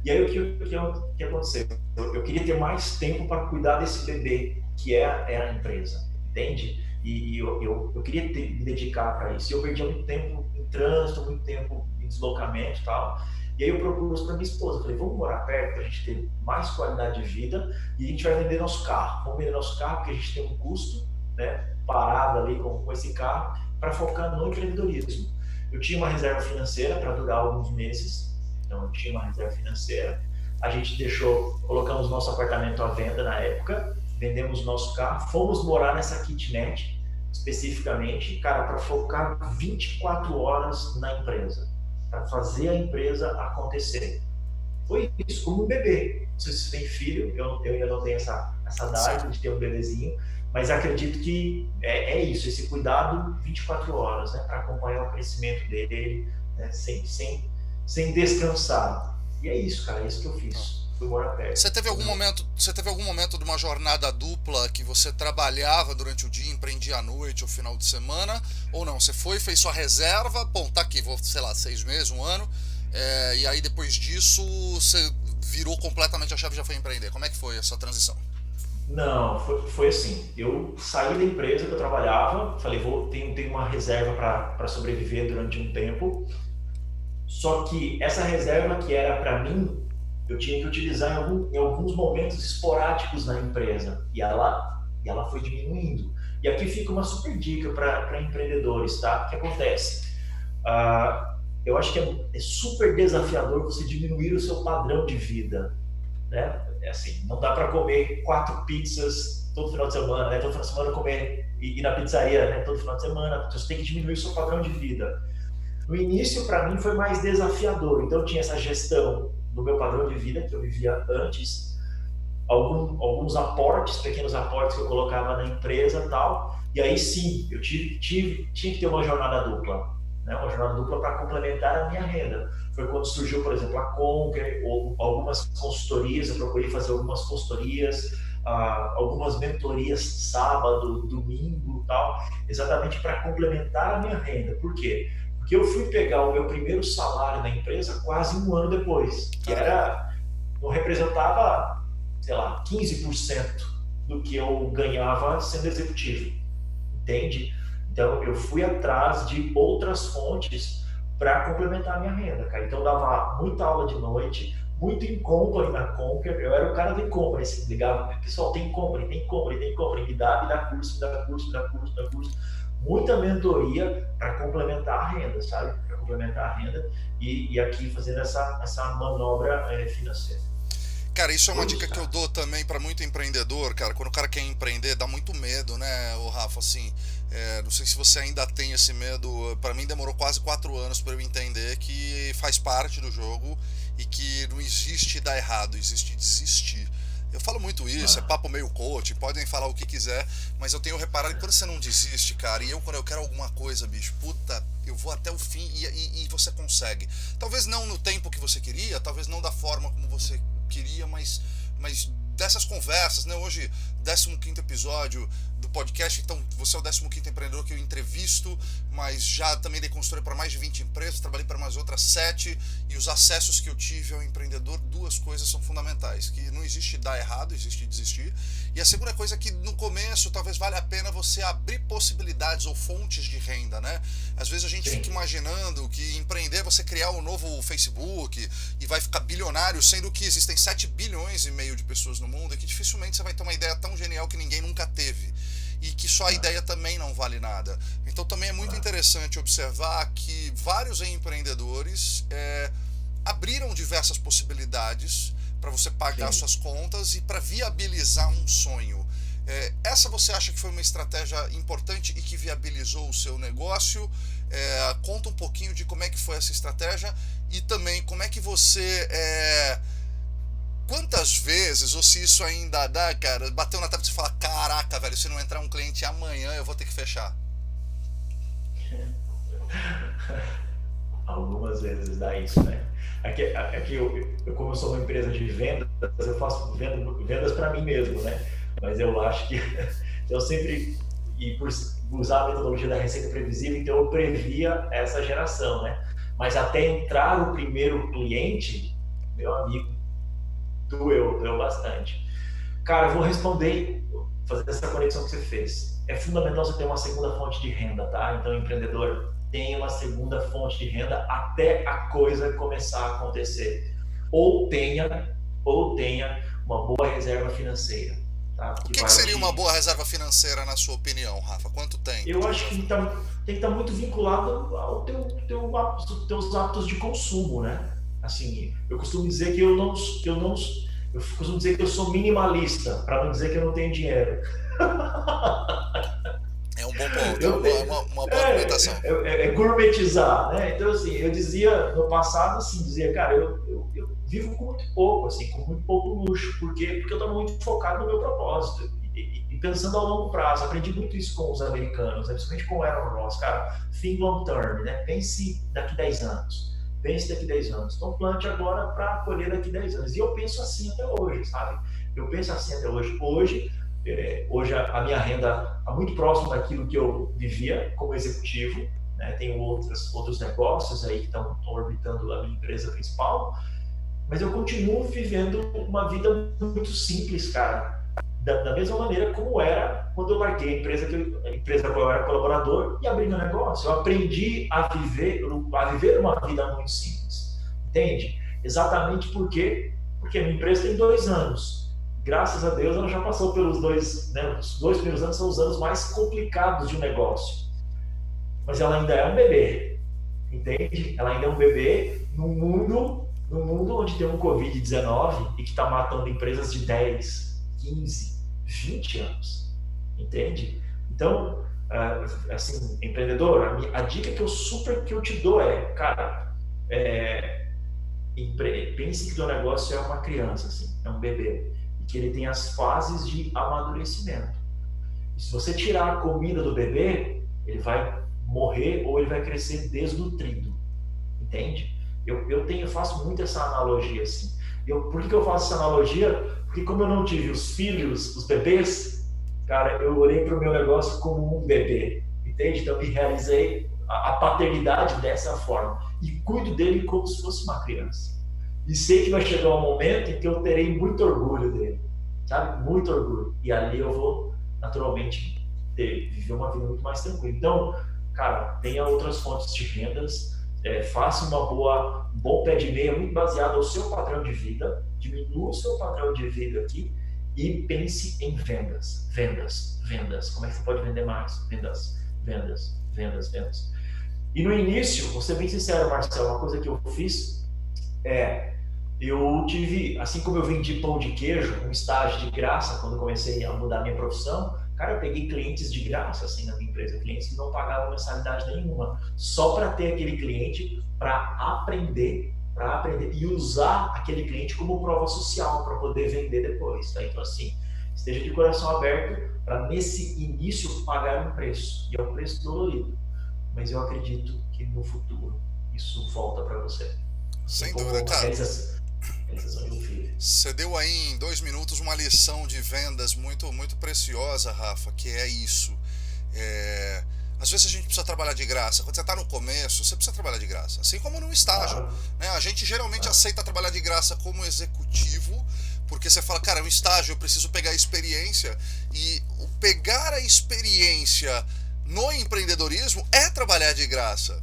E aí, o que aconteceu? Eu queria ter mais tempo para cuidar desse bebê, que é a empresa, entende? E eu queria me dedicar para isso. E eu perdia muito tempo em trânsito, muito tempo em deslocamento e tal. E aí eu propus para minha esposa, falei, vamos morar perto para a gente ter mais qualidade de vida e a gente vai vender nosso carro. Vamos vender nosso carro porque a gente tem um custo, né, parado ali com esse carro para focar no empreendedorismo. Eu tinha uma reserva financeira para durar alguns meses, então eu tinha uma reserva financeira. A gente colocamos nosso apartamento à venda na época, vendemos nosso carro, fomos morar nessa kitnet especificamente, cara, para focar 24 horas na empresa, para fazer a empresa acontecer. Foi isso, como um bebê. Não sei se você tem filho, eu ainda não tenho essa dádiva de ter um bebezinho, mas acredito que é isso, esse cuidado 24 horas, né, para acompanhar o crescimento dele, né, sem descansar. E é isso, cara, é isso que eu fiz. Fui morar perto. Você teve algum momento de uma jornada dupla que você trabalhava durante o dia, empreendia à noite ou final de semana? Ou não? Você foi, fez sua reserva, bom, tá aqui, vou, sei lá, 6 meses, um ano, e aí depois disso você virou completamente a chave e já foi empreender. Como é que foi essa transição? Não, foi assim. Eu saí da empresa que eu trabalhava, falei, tenho uma reserva para sobreviver durante um tempo. Só que essa reserva que era para mim, eu tinha que utilizar em alguns momentos esporádicos na empresa. E ela foi diminuindo. E aqui fica uma super dica para empreendedores, tá? O que acontece? Eu acho que é super desafiador você diminuir o seu padrão de vida, né? É assim, não dá para comer 4 pizzas todo final de semana, né? Todo final de semana comer e ir na pizzaria, né? Todo final de semana. Você tem que diminuir o seu padrão de vida. No início, para mim, foi mais desafiador. Então, eu tinha essa gestão do meu padrão de vida que eu vivia antes, alguns aportes, pequenos aportes que eu colocava na empresa e tal. E aí sim, eu tinha que ter uma jornada dupla, né? Uma jornada dupla para complementar a minha renda. Foi quando surgiu, por exemplo, a Conquer, ou algumas consultorias, eu procurei fazer algumas consultorias, algumas mentorias sábado, domingo e tal, exatamente para complementar a minha renda. Por quê? Porque eu fui pegar o meu primeiro salário na empresa quase um ano depois, que não representava, sei lá, 15% do que eu ganhava sendo executivo, entende? Então, eu fui atrás de outras fontes para complementar a minha renda, cara. Então, eu dava muita aula de noite, muito em company na Conquer. Eu era o cara do company, assim, ligava, pessoal, tem company, me dá curso, me dá curso, me dá curso, me dá curso. Muita mentoria para complementar a renda, sabe? Para complementar a renda e aqui fazendo essa manobra financeira. Cara, isso é uma Foi dica isso, que eu cara. dou também pra muito empreendedor, cara. Quando o cara quer empreender, dá muito medo, né, o Rafa? Assim, não sei se você ainda tem esse medo. Pra mim demorou quase 4 anos pra eu entender que faz parte do jogo e que não existe dar errado, existe desistir. Eu falo muito isso, é papo meio coach, podem falar o que quiser, mas eu tenho reparado que quando você não desiste, cara, quando eu quero alguma coisa, bicho, puta, eu vou até o fim e você consegue. Talvez não no tempo que você queria, talvez não da forma como você queria, mas dessas conversas, né? Hoje, 15º episódio do podcast, então você é o 15º empreendedor que eu entrevisto, mas já também dei consultoria para mais de 20 empresas, trabalhei para mais outras 7, e os acessos que eu tive ao empreendedor, duas coisas são fundamentais, que não existe dar errado, existe desistir, e a segunda coisa é que no começo talvez valha a pena você abrir possibilidades ou fontes de renda, né? Às vezes a gente fica imaginando que empreender é você criar um novo Facebook e vai ficar bilionário, sendo que existem 7 bilhões e meio de pessoas no mundo, e que dificilmente você vai ter uma ideia tão genial que ninguém nunca teve. E que só a ideia também não vale nada. Então também é muito interessante observar que vários empreendedores abriram diversas possibilidades para você pagar suas contas e para viabilizar um sonho. Essa você acha que foi uma estratégia importante e que viabilizou o seu negócio? Conta um pouquinho de como é que foi essa estratégia e também como é que você... Quantas vezes, ou se isso ainda dá, cara, bateu na tábua e você fala, caraca, velho, se não entrar um cliente amanhã eu vou ter que fechar? Algumas vezes dá isso, né? Aqui como eu sou uma empresa de vendas, eu faço vendas para mim mesmo, né? Mas eu acho que eu sempre, e por usar a metodologia da receita previsível, então eu previa essa geração, né? Mas até entrar o primeiro cliente, meu amigo, doeu bastante. Cara, eu vou responder, fazer essa conexão que você fez. É fundamental você ter uma segunda fonte de renda, tá? Então, empreendedor, tenha uma segunda fonte de renda até a coisa começar a acontecer. Ou tenha uma boa reserva financeira. Tá? O que seria uma boa reserva financeira, na sua opinião, Rafa? Quanto tem? Eu acho que tem que estar muito vinculado aos teus hábitos de consumo, né? Assim, eu costumo dizer que eu costumo dizer que eu sou minimalista, para não dizer que eu não tenho dinheiro. É um bom ponto, uma boa argumentação. É gourmetizar, né? Então, assim, eu dizia no passado, assim, cara, eu vivo com muito pouco, assim, com muito pouco luxo. Por quê? Porque eu estou muito focado no meu propósito. E pensando a longo prazo, aprendi muito isso com os americanos, né? Principalmente com o Aaron Ross, cara, think long term, né? Pense daqui 10 anos. Pense daqui 10 anos. Então, plante agora para colher daqui 10 anos. E eu penso assim até hoje, sabe? Eu penso assim até hoje. Hoje a minha renda está muito próxima daquilo que eu vivia como executivo, né? Tenho outros negócios aí que estão orbitando a minha empresa principal, mas eu continuo vivendo uma vida muito simples, cara. Da mesma maneira como era quando eu larguei a empresa qual eu era colaborador e abri meu negócio. Eu aprendi a viver uma vida muito simples, entende? Exatamente porque a minha empresa tem 2 anos. Graças a Deus ela já passou pelos 2, né? Os 2 primeiros anos são os anos mais complicados de um negócio. Mas ela ainda é um bebê, entende? Ela ainda é um bebê num mundo onde tem um Covid-19 e que está matando empresas de 10, 15, 20 anos, entende? Então, assim, empreendedor, a dica que eu te dou é, cara, pense que o teu negócio é uma criança, assim, é um bebê, e que ele tem as fases de amadurecimento. E se você tirar a comida do bebê, ele vai morrer ou ele vai crescer desnutrido, entende? Eu faço muito essa analogia, assim. Por que eu faço essa analogia? Porque como eu não tive os filhos, os bebês, cara, eu olhei para o meu negócio como um bebê, entende? Então eu me realizei a paternidade dessa forma e cuido dele como se fosse uma criança. E sei que vai chegar um momento em que eu terei muito orgulho dele, sabe? Muito orgulho. E ali eu vou, naturalmente, viver uma vida muito mais tranquila. Então, cara, tenha outras fontes de rendas, faça um bom pé de meia muito baseado no seu padrão de vida, diminua o seu padrão de vida aqui e pense em vendas. Como é que você pode vender mais? Vendas. E no início, vou ser bem sincero, Marcelo, uma coisa que eu fiz eu tive, assim como eu vendi pão de queijo, um estágio de graça quando comecei a mudar minha profissão, cara, eu peguei clientes de graça assim na minha empresa, clientes que não pagavam mensalidade nenhuma, só para ter aquele cliente para aprender para aprender e usar aquele cliente como prova social para poder vender depois. Tá? Então, assim, esteja de coração aberto para, nesse início, pagar um preço. E é um preço dolorido. Mas eu acredito que no futuro isso volta para você. Assim Sem dúvida, como a cara. realização de um filho. Você deu aí em 2 minutos uma lição de vendas muito, muito preciosa, Rafa, que é isso. Às vezes a gente precisa trabalhar de graça. Quando você está no começo, você precisa trabalhar de graça. Assim como num estágio. Claro. Né? A gente geralmente aceita trabalhar de graça como executivo, porque você fala, cara, é um estágio, eu preciso pegar a experiência. E o pegar a experiência no empreendedorismo é trabalhar de graça.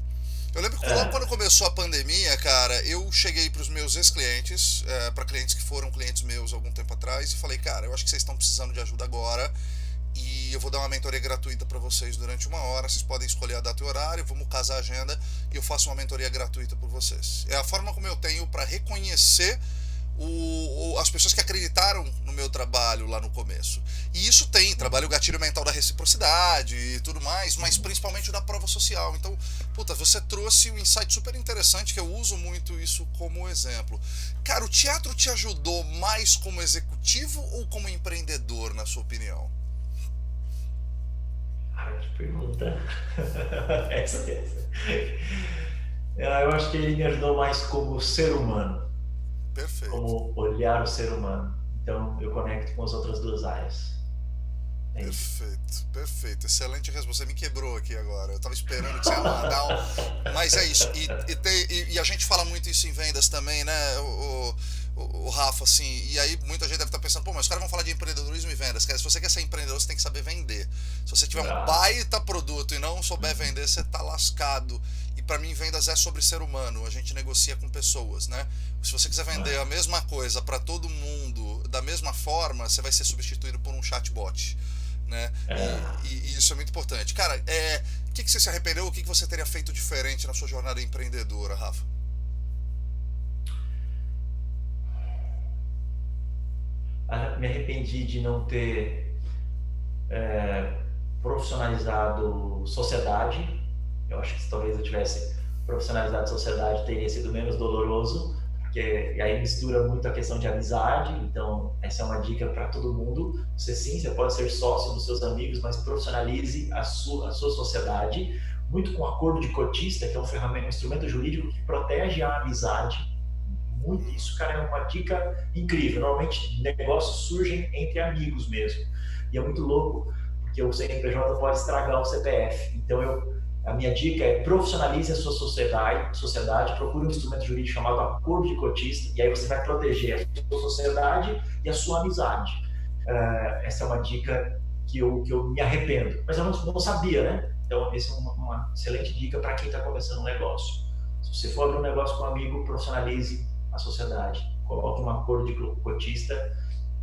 Eu lembro que logo quando começou a pandemia, cara, eu cheguei para os meus ex-clientes, para clientes que foram clientes meus algum tempo atrás, e falei, cara, eu acho que vocês estão precisando de ajuda agora, e eu vou dar uma mentoria gratuita para vocês durante 1 hora, vocês podem escolher a data e o horário, vamos casar a agenda, e eu faço uma mentoria gratuita por vocês. É a forma como eu tenho para reconhecer as pessoas que acreditaram no meu trabalho lá no começo. E isso trabalha o gatilho mental da reciprocidade e tudo mais, mas principalmente da prova social. Então, puta, você trouxe um insight super interessante, que eu uso muito isso como exemplo. Cara, o teatro te ajudou mais como executivo ou como empreendedor, na sua opinião? Que pergunta. essa. Eu acho que ele me ajudou mais como ser humano. Perfeito. Como olhar o ser humano. Então eu conecto com as outras 2 áreas. Perfeito. Excelente resposta. Você me quebrou aqui agora. Eu tava esperando que você ia mandar Mas é isso. E a gente fala muito isso em vendas também, né? O Rafa, assim, e aí muita gente deve estar pensando, pô, mas os caras vão falar de empreendedorismo e vendas. Se você quer ser empreendedor, você tem que saber vender. Se você tiver um baita produto e não souber vender, você tá lascado. E para mim, vendas é sobre ser humano. A gente negocia com pessoas, né? Se você quiser vender a mesma coisa para todo mundo da mesma forma, você vai ser substituído por um chatbot, né? E isso é muito importante. Cara, o que você se arrependeu? O que você teria feito diferente na sua jornada empreendedora, Rafa? Me arrependi de não ter profissionalizado sociedade. Eu acho que se talvez eu tivesse profissionalizado sociedade, teria sido menos doloroso, porque aí mistura muito a questão de amizade. Então essa é uma dica para todo mundo. Você pode ser sócio dos seus amigos, mas profissionalize a sua sociedade, muito com acordo de cotista, que é um instrumento jurídico que protege a amizade. Muito isso, cara, é uma dica incrível. Normalmente negócios surgem entre amigos mesmo, e é muito louco porque o CNPJ pode estragar o CPF. Então a minha dica é: profissionalize a sua sociedade, procure um instrumento jurídico chamado acordo de cotista, e aí você vai proteger a sua sociedade e a sua amizade. Essa é uma dica que eu me arrependo, mas eu não sabia, né? Então essa é uma excelente dica para quem está começando um negócio. Se você for abrir um negócio com um amigo, profissionalize a sociedade, coloque um acordo de cotista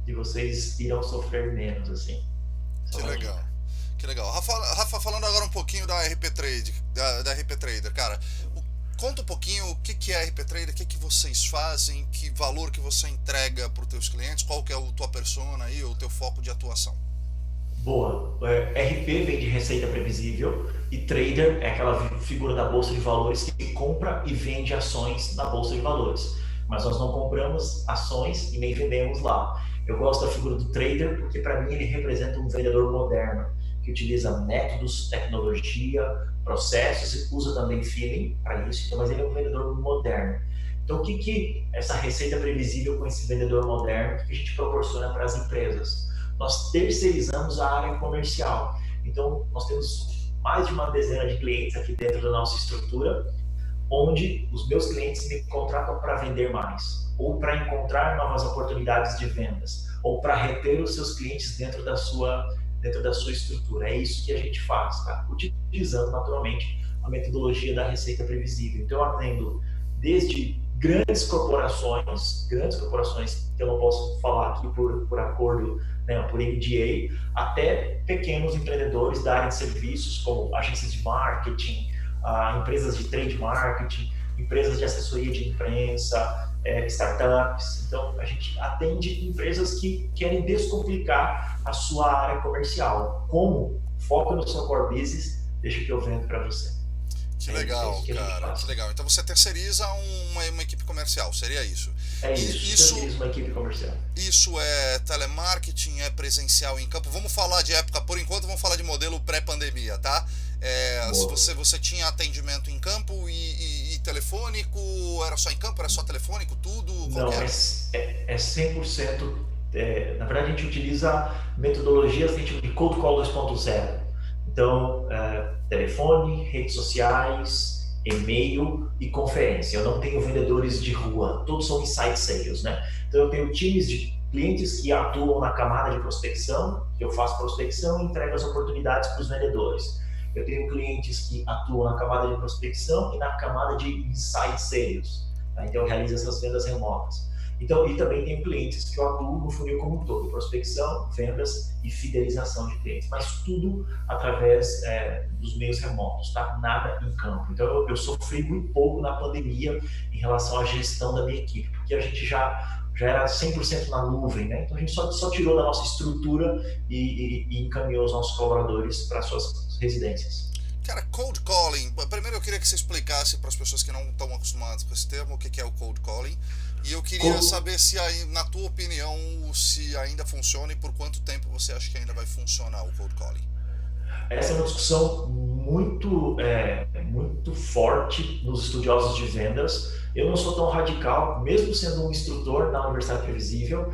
e vocês irão sofrer menos, assim. Que legal. Rafa, falando agora um pouquinho da RP Trade, da RP Trader, cara, conta um pouquinho o que é a RP Trader, o que vocês fazem, que valor que você entrega para os teus clientes, qual que é a tua persona aí, o teu foco de atuação. Boa. RP vem de receita previsível e trader é aquela figura da Bolsa de Valores que compra e vende ações na Bolsa de Valores. Mas nós não compramos ações e nem vendemos lá. Eu gosto da figura do trader porque, para mim, ele representa um vendedor moderno, que utiliza métodos, tecnologia, processos e usa também feeling para isso. Então, mas ele é um vendedor moderno. Então, o que essa receita previsível com esse vendedor moderno, que a gente proporciona para as empresas? Nós terceirizamos a área comercial. Então, nós temos mais de uma dezena de clientes aqui dentro da nossa estrutura, onde os meus clientes me contratam para vender mais, ou para encontrar novas oportunidades de vendas, ou para reter os seus clientes dentro da sua estrutura. É isso que a gente faz, tá? Utilizando naturalmente a metodologia da receita previsível. Então, eu atendo desde grandes corporações que eu não posso falar aqui por acordo, né, por NDA, até pequenos empreendedores da área de serviços, como agências de marketing, empresas de trade marketing, empresas de assessoria de imprensa, startups. Então, a gente atende empresas que querem descomplicar a sua área comercial. Como? Foca no seu core business, deixa que eu vendo para você. Que É legal, isso que a gente cara, que faz. legal. Então você terceiriza uma equipe comercial, seria isso? É E isso, terceiriza uma equipe comercial. isso é telemarketing, é presencial em campo? Vamos falar de época, por enquanto vamos falar de modelo pré-pandemia, tá? Se Boa. você tinha atendimento em campo e telefônico, era só em campo, era só telefônico, tudo, qual que Não, era? 100%. Na verdade, a gente utiliza metodologias que a gente chama de Cold Call 2.0. Então, telefone, redes sociais, e-mail e conferência. Eu não tenho vendedores de rua, todos são inside sales, né? Então, eu tenho times de clientes que atuam na camada de prospecção, que eu faço prospecção e entrego as oportunidades para os vendedores. Eu tenho clientes que atuam na camada de prospecção e na camada de inside sales. Tá? Então, eu realizo essas vendas remotas. Então, e também tem clientes que eu atuo no funil como um todo, prospecção, vendas e fidelização de clientes, mas tudo através dos meios remotos, tá? Nada em campo. Então, eu sofri muito pouco na pandemia em relação à gestão da minha equipe, porque a gente já era 100% na nuvem, né? Então, a gente só tirou da nossa estrutura e encaminhou os nossos colaboradores para suas residências. Cara, cold calling. Primeiro eu queria que você explicasse para as pessoas que não estão acostumadas com esse termo o que é o cold calling. E eu queria Como, saber se, na tua opinião, se ainda funciona e por quanto tempo você acha que ainda vai funcionar o cold calling. Essa é uma discussão muito forte nos estudiosos de vendas. Eu não sou tão radical, mesmo sendo um instrutor na Universidade Previsível,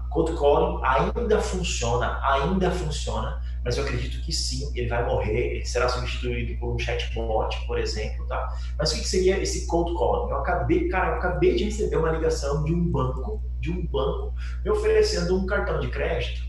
cold calling ainda funciona, mas eu acredito que sim, ele vai morrer, ele será substituído por um chatbot, por exemplo, tá? Mas o que seria esse cold calling? Eu acabei de receber uma ligação de um banco, me oferecendo um cartão de crédito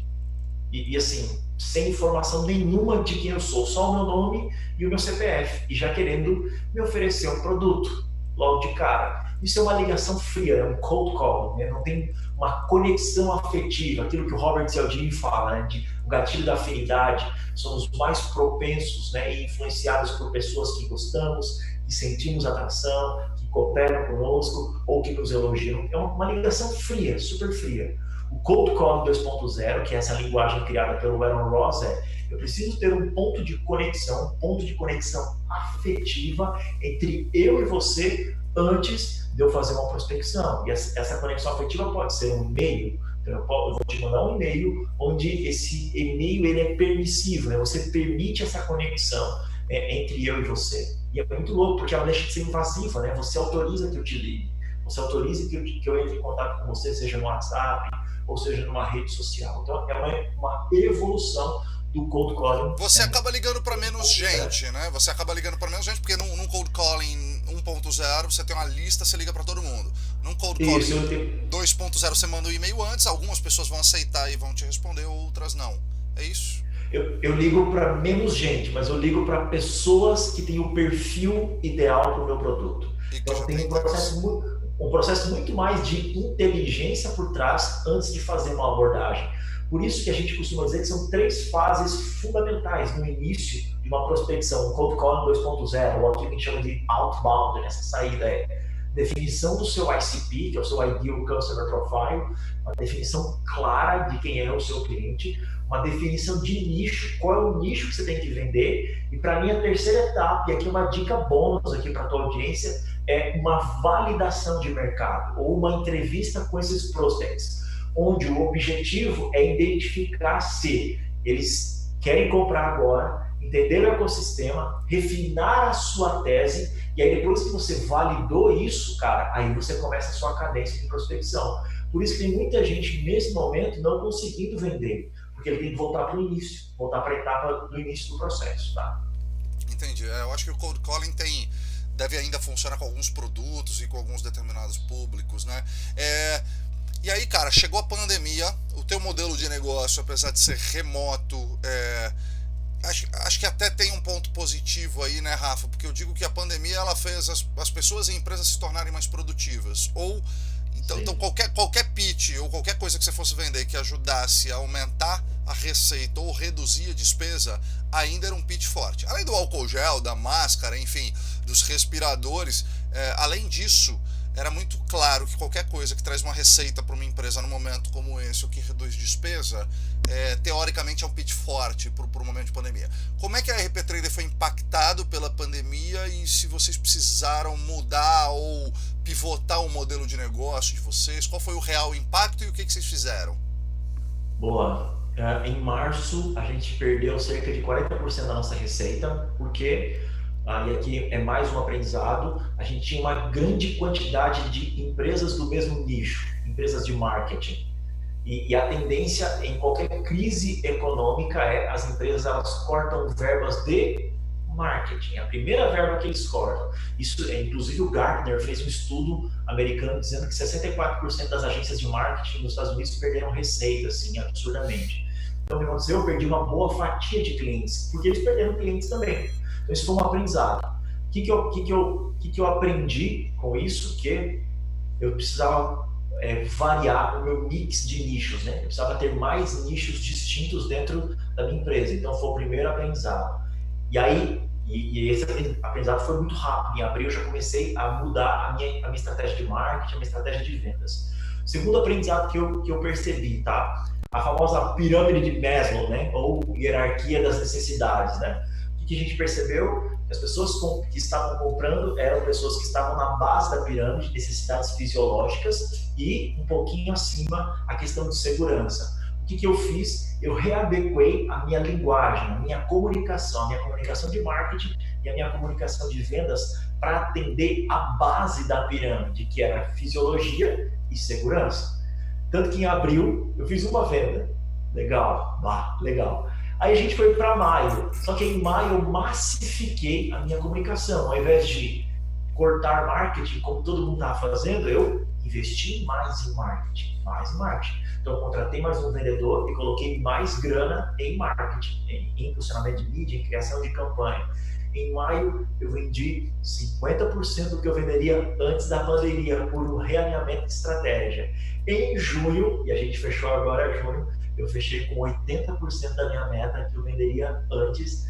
e assim, sem informação nenhuma de quem eu sou, só o meu nome e o meu CPF, e já querendo me oferecer um produto logo de cara. Isso é uma ligação fria, é um cold call, né? Não tem uma conexão afetiva, aquilo que o Robert Cialdini fala, né? De o gatilho da afinidade, somos mais propensos, né, e influenciados por pessoas que gostamos, que sentimos atração, que cooperam conosco ou que nos elogiam. É uma ligação fria, super fria. O Cold Calling 2.0, que é essa linguagem criada pelo Aaron Ross, eu preciso ter um ponto de conexão afetiva entre eu e você antes de eu fazer uma prospecção. E essa conexão afetiva pode ser um e-mail. Então, eu vou te mandar um e-mail onde esse e-mail ele é permissivo, né? Você permite essa conexão entre eu e você. E é muito louco, porque ela deixa de ser invasiva, né? Você autoriza que eu te ligue, você autoriza que eu entre em contato com você, seja no WhatsApp, ou seja numa rede social. Então, é uma evolução do cold calling. Você acaba ligando para menos gente, né? Você acaba ligando para menos gente, porque num cold calling 1.0 você tem uma lista, você liga para todo mundo. Num cold calling 2.0 você manda um e-mail antes, algumas pessoas vão aceitar e vão te responder, outras não. É isso? Eu ligo para menos gente, mas eu ligo para pessoas que têm o perfil ideal para o meu produto. Então, tem um processo muito mais de inteligência por trás antes de fazer uma abordagem. Por isso que a gente costuma dizer que são 3 fases fundamentais no início de uma prospecção, um cold calling 2.0, ou aquilo que a gente chama de outbound, nessa saída definição do seu ICP, que é o seu Ideal Customer Profile, uma definição clara de quem é o seu cliente, uma definição de nicho, qual é o nicho que você tem que vender, e para mim a terceira etapa, e aqui uma dica bônus aqui para a tua audiência, é uma validação de mercado, ou uma entrevista com esses prospects, onde o objetivo é identificar se eles querem comprar agora, entender o ecossistema, refinar a sua tese, e aí depois que você validou isso, cara, aí você começa a sua cadência de prospecção. Por isso que tem muita gente nesse momento não conseguindo vender, porque ele tem que voltar para o início, voltar para a etapa do início do processo, tá? Entendi. Eu acho que o cold calling deve ainda funcionar com alguns produtos e com alguns determinados públicos, né? E aí, cara, chegou a pandemia, o teu modelo de negócio, apesar de ser remoto, acho que até tem um ponto positivo aí, né, Rafa? Porque eu digo que a pandemia ela fez as pessoas e empresas se tornarem mais produtivas. Então qualquer pitch ou qualquer coisa que você fosse vender que ajudasse a aumentar a receita ou reduzir a despesa, ainda era um pitch forte. Além do álcool gel, da máscara, enfim, dos respiradores, além disso, era muito claro que qualquer coisa que traz uma receita para uma empresa num momento como esse, o que reduz despesa, teoricamente é um pitch forte para o momento de pandemia. Como é que a RP Trader foi impactado pela pandemia e se vocês precisaram mudar ou pivotar o modelo de negócio de vocês, qual foi o real impacto e o que vocês fizeram? Boa. Em março, a gente perdeu cerca de 40% da nossa receita, porque, e aqui é mais um aprendizado, a gente tinha uma grande quantidade de empresas do mesmo nicho, empresas de marketing. E a tendência em qualquer crise econômica é as empresas elas cortam verbas de marketing, a primeira verba que eles cortam. Isso, inclusive o Gartner fez um estudo americano dizendo que 64% das agências de marketing nos Estados Unidos perderam receita, assim, absurdamente. Então, o que aconteceu? Eu perdi uma boa fatia de clientes, porque eles perderam clientes também. Então, isso foi um aprendizado. O que eu aprendi com isso? Que eu precisava variar o meu mix de nichos, né? Eu precisava ter mais nichos distintos dentro da minha empresa. Então, foi o primeiro aprendizado. E aí, esse aprendizado foi muito rápido. Em abril, eu já comecei a mudar a minha estratégia de marketing, a minha estratégia de vendas. O segundo aprendizado que eu percebi, tá? A famosa pirâmide de Maslow, né? Ou hierarquia das necessidades, né? O que a gente percebeu? As pessoas que estavam comprando eram pessoas que estavam na base da pirâmide, necessidades fisiológicas, e um pouquinho acima a questão de segurança. O que eu fiz? Eu readequei a minha linguagem, a minha comunicação de marketing e a minha comunicação de vendas para atender a base da pirâmide, que era fisiologia e segurança. Tanto que em abril eu fiz uma venda. Legal, legal. Aí a gente foi para maio, só que em maio eu massifiquei a minha comunicação. Ao invés de cortar marketing, como todo mundo estava fazendo, eu investi mais em marketing. Então eu contratei mais um vendedor e coloquei mais grana em marketing, em impulsionamento de mídia, em criação de campanha. Em maio eu vendi 50% do que eu venderia antes da pandemia por um realinhamento de estratégia. Em junho, e a gente fechou agora junho, eu fechei com 80% da minha meta que eu venderia antes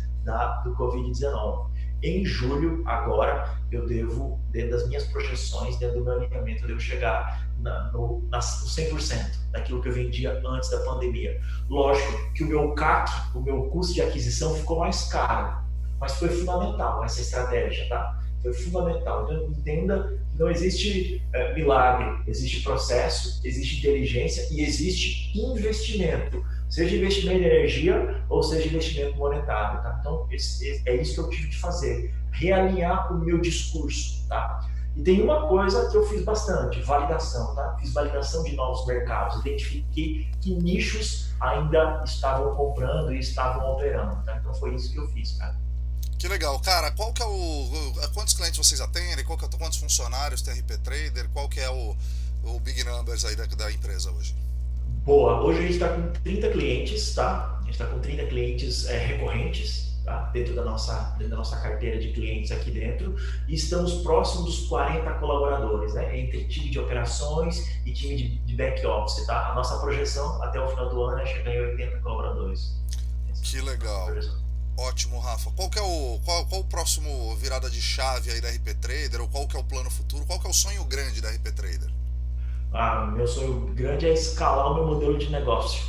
do Covid-19. Em julho, agora, eu devo, dentro das minhas projeções, dentro do meu alinhamento, eu devo chegar no 100% daquilo que eu vendia antes da pandemia. Lógico que o meu CAC, o meu custo de aquisição, ficou mais caro, mas foi fundamental essa estratégia, tá? Foi fundamental. Então, entenda que não existe milagre, existe processo, existe inteligência e existe investimento, seja investimento em energia ou seja investimento monetário, tá? Então, é isso que eu tive que fazer, realinhar o meu discurso, tá? E tem uma coisa que eu fiz bastante, validação, tá? Fiz validação de novos mercados, identifiquei que nichos ainda estavam comprando e estavam operando, tá? Então, foi isso que eu fiz, cara. Que legal, cara. Qual que é quantos clientes vocês atendem? Quantos funcionários tem a RP Trader? Qual que é o big numbers aí da empresa hoje? Boa, hoje a gente está com 30 clientes, tá? A gente está com 30 clientes recorrentes, tá? Dentro da nossa carteira de clientes aqui dentro, e estamos próximos dos 40 colaboradores, né? Entre time de operações e time de back office, tá? A nossa projeção até o final do ano é chegar em 80 colaboradores. Que legal. Ótimo, Rafa. Qual o próximo virada de chave aí da RP Trader? Ou qual que é o plano futuro? Qual que é o sonho grande da RP Trader? Meu sonho grande é escalar o meu modelo de negócio,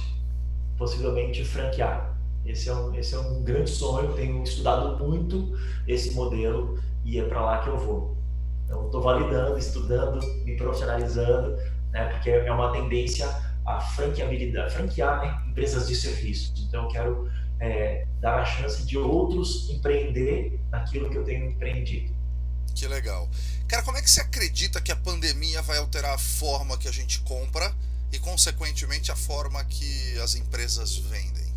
possivelmente franquear. Esse é um grande sonho, tenho estudado muito esse modelo e é para lá que eu vou. Então, estou validando, estudando, me profissionalizando, né, porque é uma tendência a franqueabilidade, franquear, né, empresas de serviços. Então, eu quero dar a chance de outros empreender naquilo que eu tenho empreendido. Que legal. Cara, como é que você acredita que a pandemia vai alterar a forma que a gente compra e, consequentemente, a forma que as empresas vendem?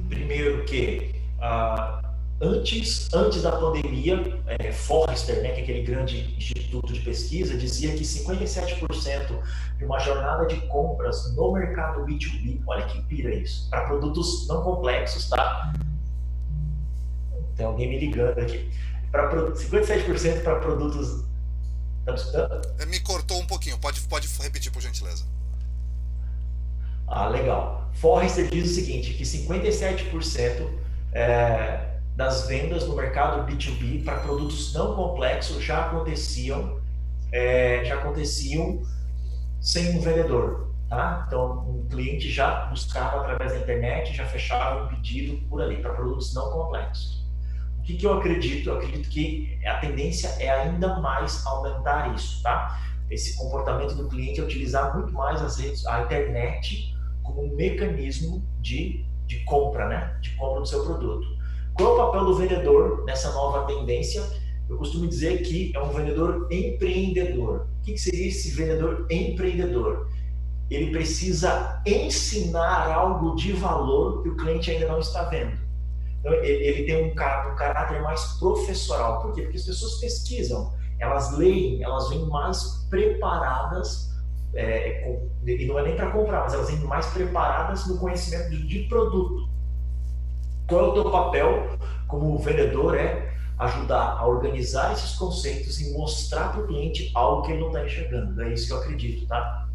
Primeiro que antes da pandemia, Forrester, né, que é aquele grande instituto de pesquisa, dizia que 57% de uma jornada de compras no mercado B2B, olha que pira isso, para produtos não complexos, tá? Tem alguém me ligando aqui. 57% para produtos... Tá me escutando? Me cortou um pouquinho, pode repetir por gentileza. Legal. Forrester diz o seguinte, que 57% das vendas no mercado B2B para produtos não complexos já aconteciam sem um vendedor, tá? Então, um cliente já buscava através da internet, já fechava um pedido por ali para produtos não complexos. O que eu acredito? Eu acredito que a tendência é ainda mais aumentar isso, tá? Esse comportamento do cliente é utilizar muito mais a internet como um mecanismo de compra, né? De compra do seu produto. Qual é o papel do vendedor nessa nova tendência? Eu costumo dizer que é um vendedor empreendedor. O que seria esse vendedor empreendedor? Ele precisa ensinar algo de valor que o cliente ainda não está vendo. Então, ele tem um caráter mais professoral. Por quê? Porque as pessoas pesquisam, elas leem, elas vêm mais preparadas, e não é nem para comprar, mas elas vêm mais preparadas no conhecimento de produto. Qual é o teu papel como vendedor? É ajudar a organizar esses conceitos e mostrar para o cliente algo que ele não está enxergando. É isso que eu acredito, tá?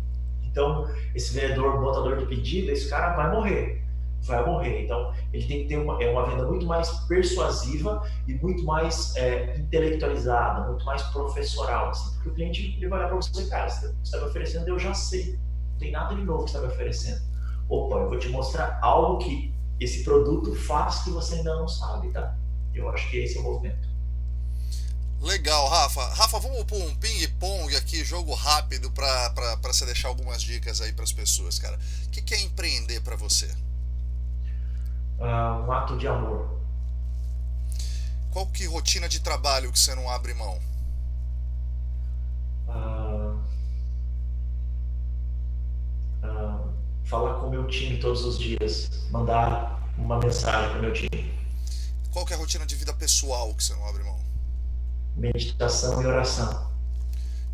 Então, esse vendedor, botador de pedido, esse cara vai morrer. Então, ele tem que ter uma venda muito mais persuasiva e muito mais intelectualizada, muito mais professoral, assim, porque o cliente ele vai olhar para você, cara, você está me oferecendo, eu já sei, não tem nada de novo que você está me oferecendo. Opa, eu vou te mostrar algo que esse produto faz que você ainda não sabe, tá? Eu acho que esse é o movimento. Legal, Rafa. Rafa, vamos pôr um ping-pong aqui, jogo rápido, para você deixar algumas dicas aí para as pessoas, cara. O que é empreender para você? Um ato de amor. Qual que rotina de trabalho que você não abre mão? Falar com o meu time todos os dias, mandar uma mensagem para o meu time. Qual que é a rotina de vida pessoal que você não abre mão? Meditação e oração.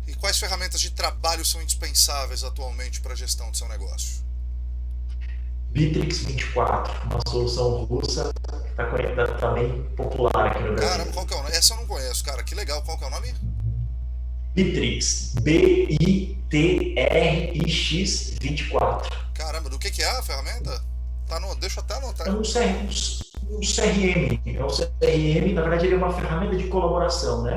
E quais ferramentas de trabalho são indispensáveis atualmente para a gestão do seu negócio? Bitrix 24, uma solução russa que está bem popular aqui no Brasil. Caramba, qual que é o nome? Essa eu não conheço, cara. Que legal. Qual que é o nome? Bitrix, BITRIX 24. Caramba, do que é a ferramenta? Deixa eu até anotar. É um CRM, na verdade ele é uma ferramenta de colaboração, né?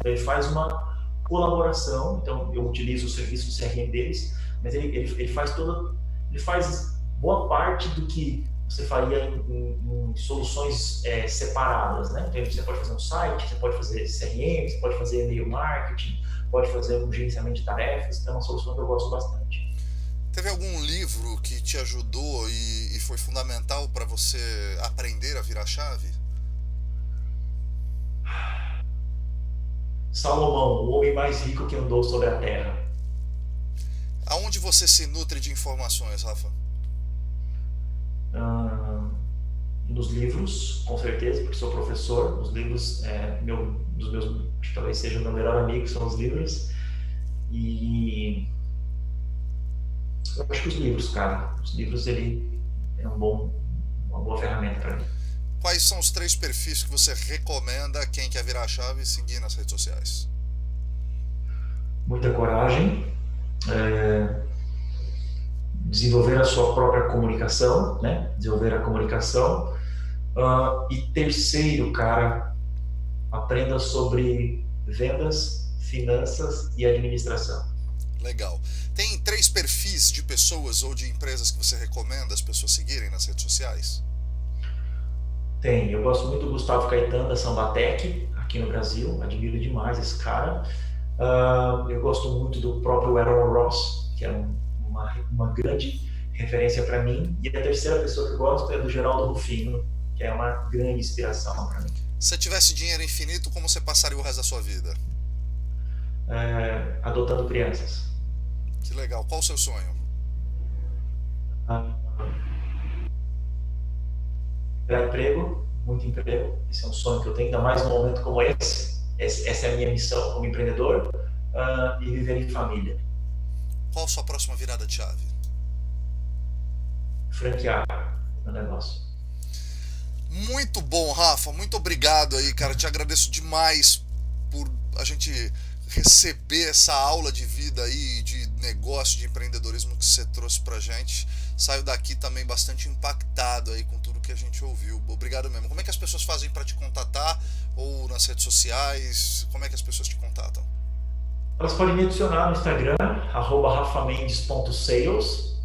Ele faz uma colaboração, então eu utilizo o serviço do CRM deles, mas ele faz boa parte do que você faria em soluções separadas, né? Então você pode fazer um site, você pode fazer CRM, você pode fazer e-mail marketing, pode fazer um gerenciamento de tarefas, então é uma solução que eu gosto bastante. Teve algum livro que te ajudou e foi fundamental para você aprender a virar chave? Salomão, o homem mais rico que andou sobre a terra. Aonde você se nutre de informações, Rafa? Nos livros, com certeza, porque sou professor. Os livros, talvez seja o meu melhor amigo, são os livros. E eu acho que os livros, cara, ele é uma boa ferramenta para mim. Quais são os 3 perfis que você recomenda a quem quer virar a chave e seguir nas redes sociais? Muita coragem, desenvolver a sua própria comunicação, né? Desenvolver a comunicação. E terceiro, cara, aprenda sobre vendas, finanças e administração. Legal. Tem 3 perfis de pessoas ou de empresas que você recomenda as pessoas seguirem nas redes sociais? Tem. Eu gosto muito do Gustavo Caetano da Sambatec, aqui no Brasil. Admiro demais esse cara. Eu gosto muito do próprio Aaron Ross, que é uma grande referência para mim. E a terceira pessoa que eu gosto é do Geraldo Rufino, que é uma grande inspiração para mim. Se você tivesse dinheiro infinito, como você passaria o resto da sua vida? Adotando crianças. Que legal. Qual o seu sonho? Gerar emprego, muito emprego. Esse é um sonho que eu tenho, ainda mais num momento como esse. Essa é a minha missão como empreendedor. E viver em família. Qual a sua próxima virada de chave? Franquear meu negócio. Muito bom, Rafa. Muito obrigado aí, cara. Te agradeço demais por a gente receber essa aula de vida aí, de negócio, de empreendedorismo que você trouxe pra gente. Saio daqui também bastante impactado aí com tudo que a gente ouviu. Obrigado mesmo. Como é que as pessoas fazem para te contatar? Ou nas redes sociais? Como é que as pessoas te contatam? Elas podem me adicionar no Instagram, @rafamendes.sales.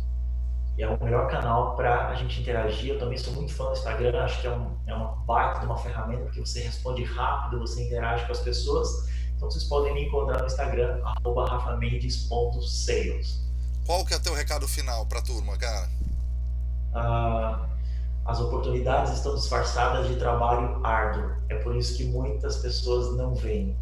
E é o melhor canal para a gente interagir. Eu também sou muito fã do Instagram, acho que é uma baita de uma ferramenta, porque você responde rápido, você interage com as pessoas. Então vocês podem me encontrar no Instagram, @rafamendes.sales. Qual que é o teu recado final para a turma, cara? As oportunidades estão disfarçadas de trabalho árduo. É por isso que muitas pessoas não veem.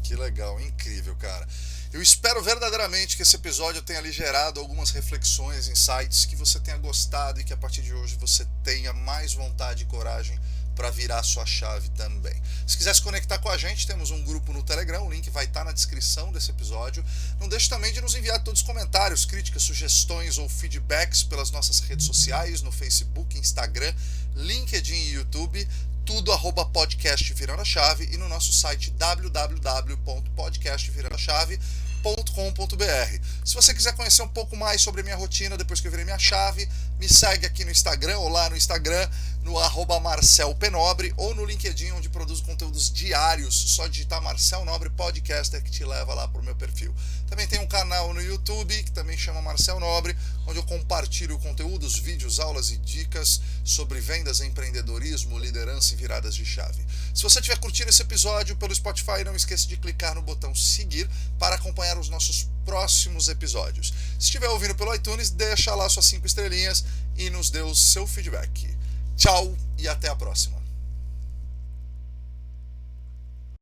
Que legal, incrível, cara. Eu espero verdadeiramente que esse episódio tenha lhe gerado algumas reflexões, insights, que você tenha gostado e que a partir de hoje você tenha mais vontade e coragem para virar sua chave também. Se quiser se conectar com a gente, temos um grupo no Telegram, o link vai estar na descrição desse episódio. Não deixe também de nos enviar todos os comentários, críticas, sugestões ou feedbacks pelas nossas redes sociais, no Facebook, Instagram, LinkedIn e YouTube, tudo @podcast Virando a Chave, e no nosso site www.podcastvirandachave.com.br. Se você quiser conhecer um pouco mais sobre a minha rotina depois que eu virei minha chave, me segue aqui no Instagram ou lá no Instagram, no @MarcelPenobre, ou no LinkedIn, onde produzo conteúdos diários. Só digitar Marcel Nobre Podcaster que te leva lá para o meu perfil. Também tem um canal no YouTube que também chama Marcel Nobre, onde eu compartilho conteúdos, vídeos, aulas e dicas sobre vendas, empreendedorismo, liderança e viradas de chave. Se você estiver curtindo esse episódio pelo Spotify, não esqueça de clicar no botão seguir para acompanhar os nossos próximos episódios. Se estiver ouvindo pelo iTunes, deixa lá suas 5 estrelinhas e nos dê o seu feedback. Tchau e até a próxima.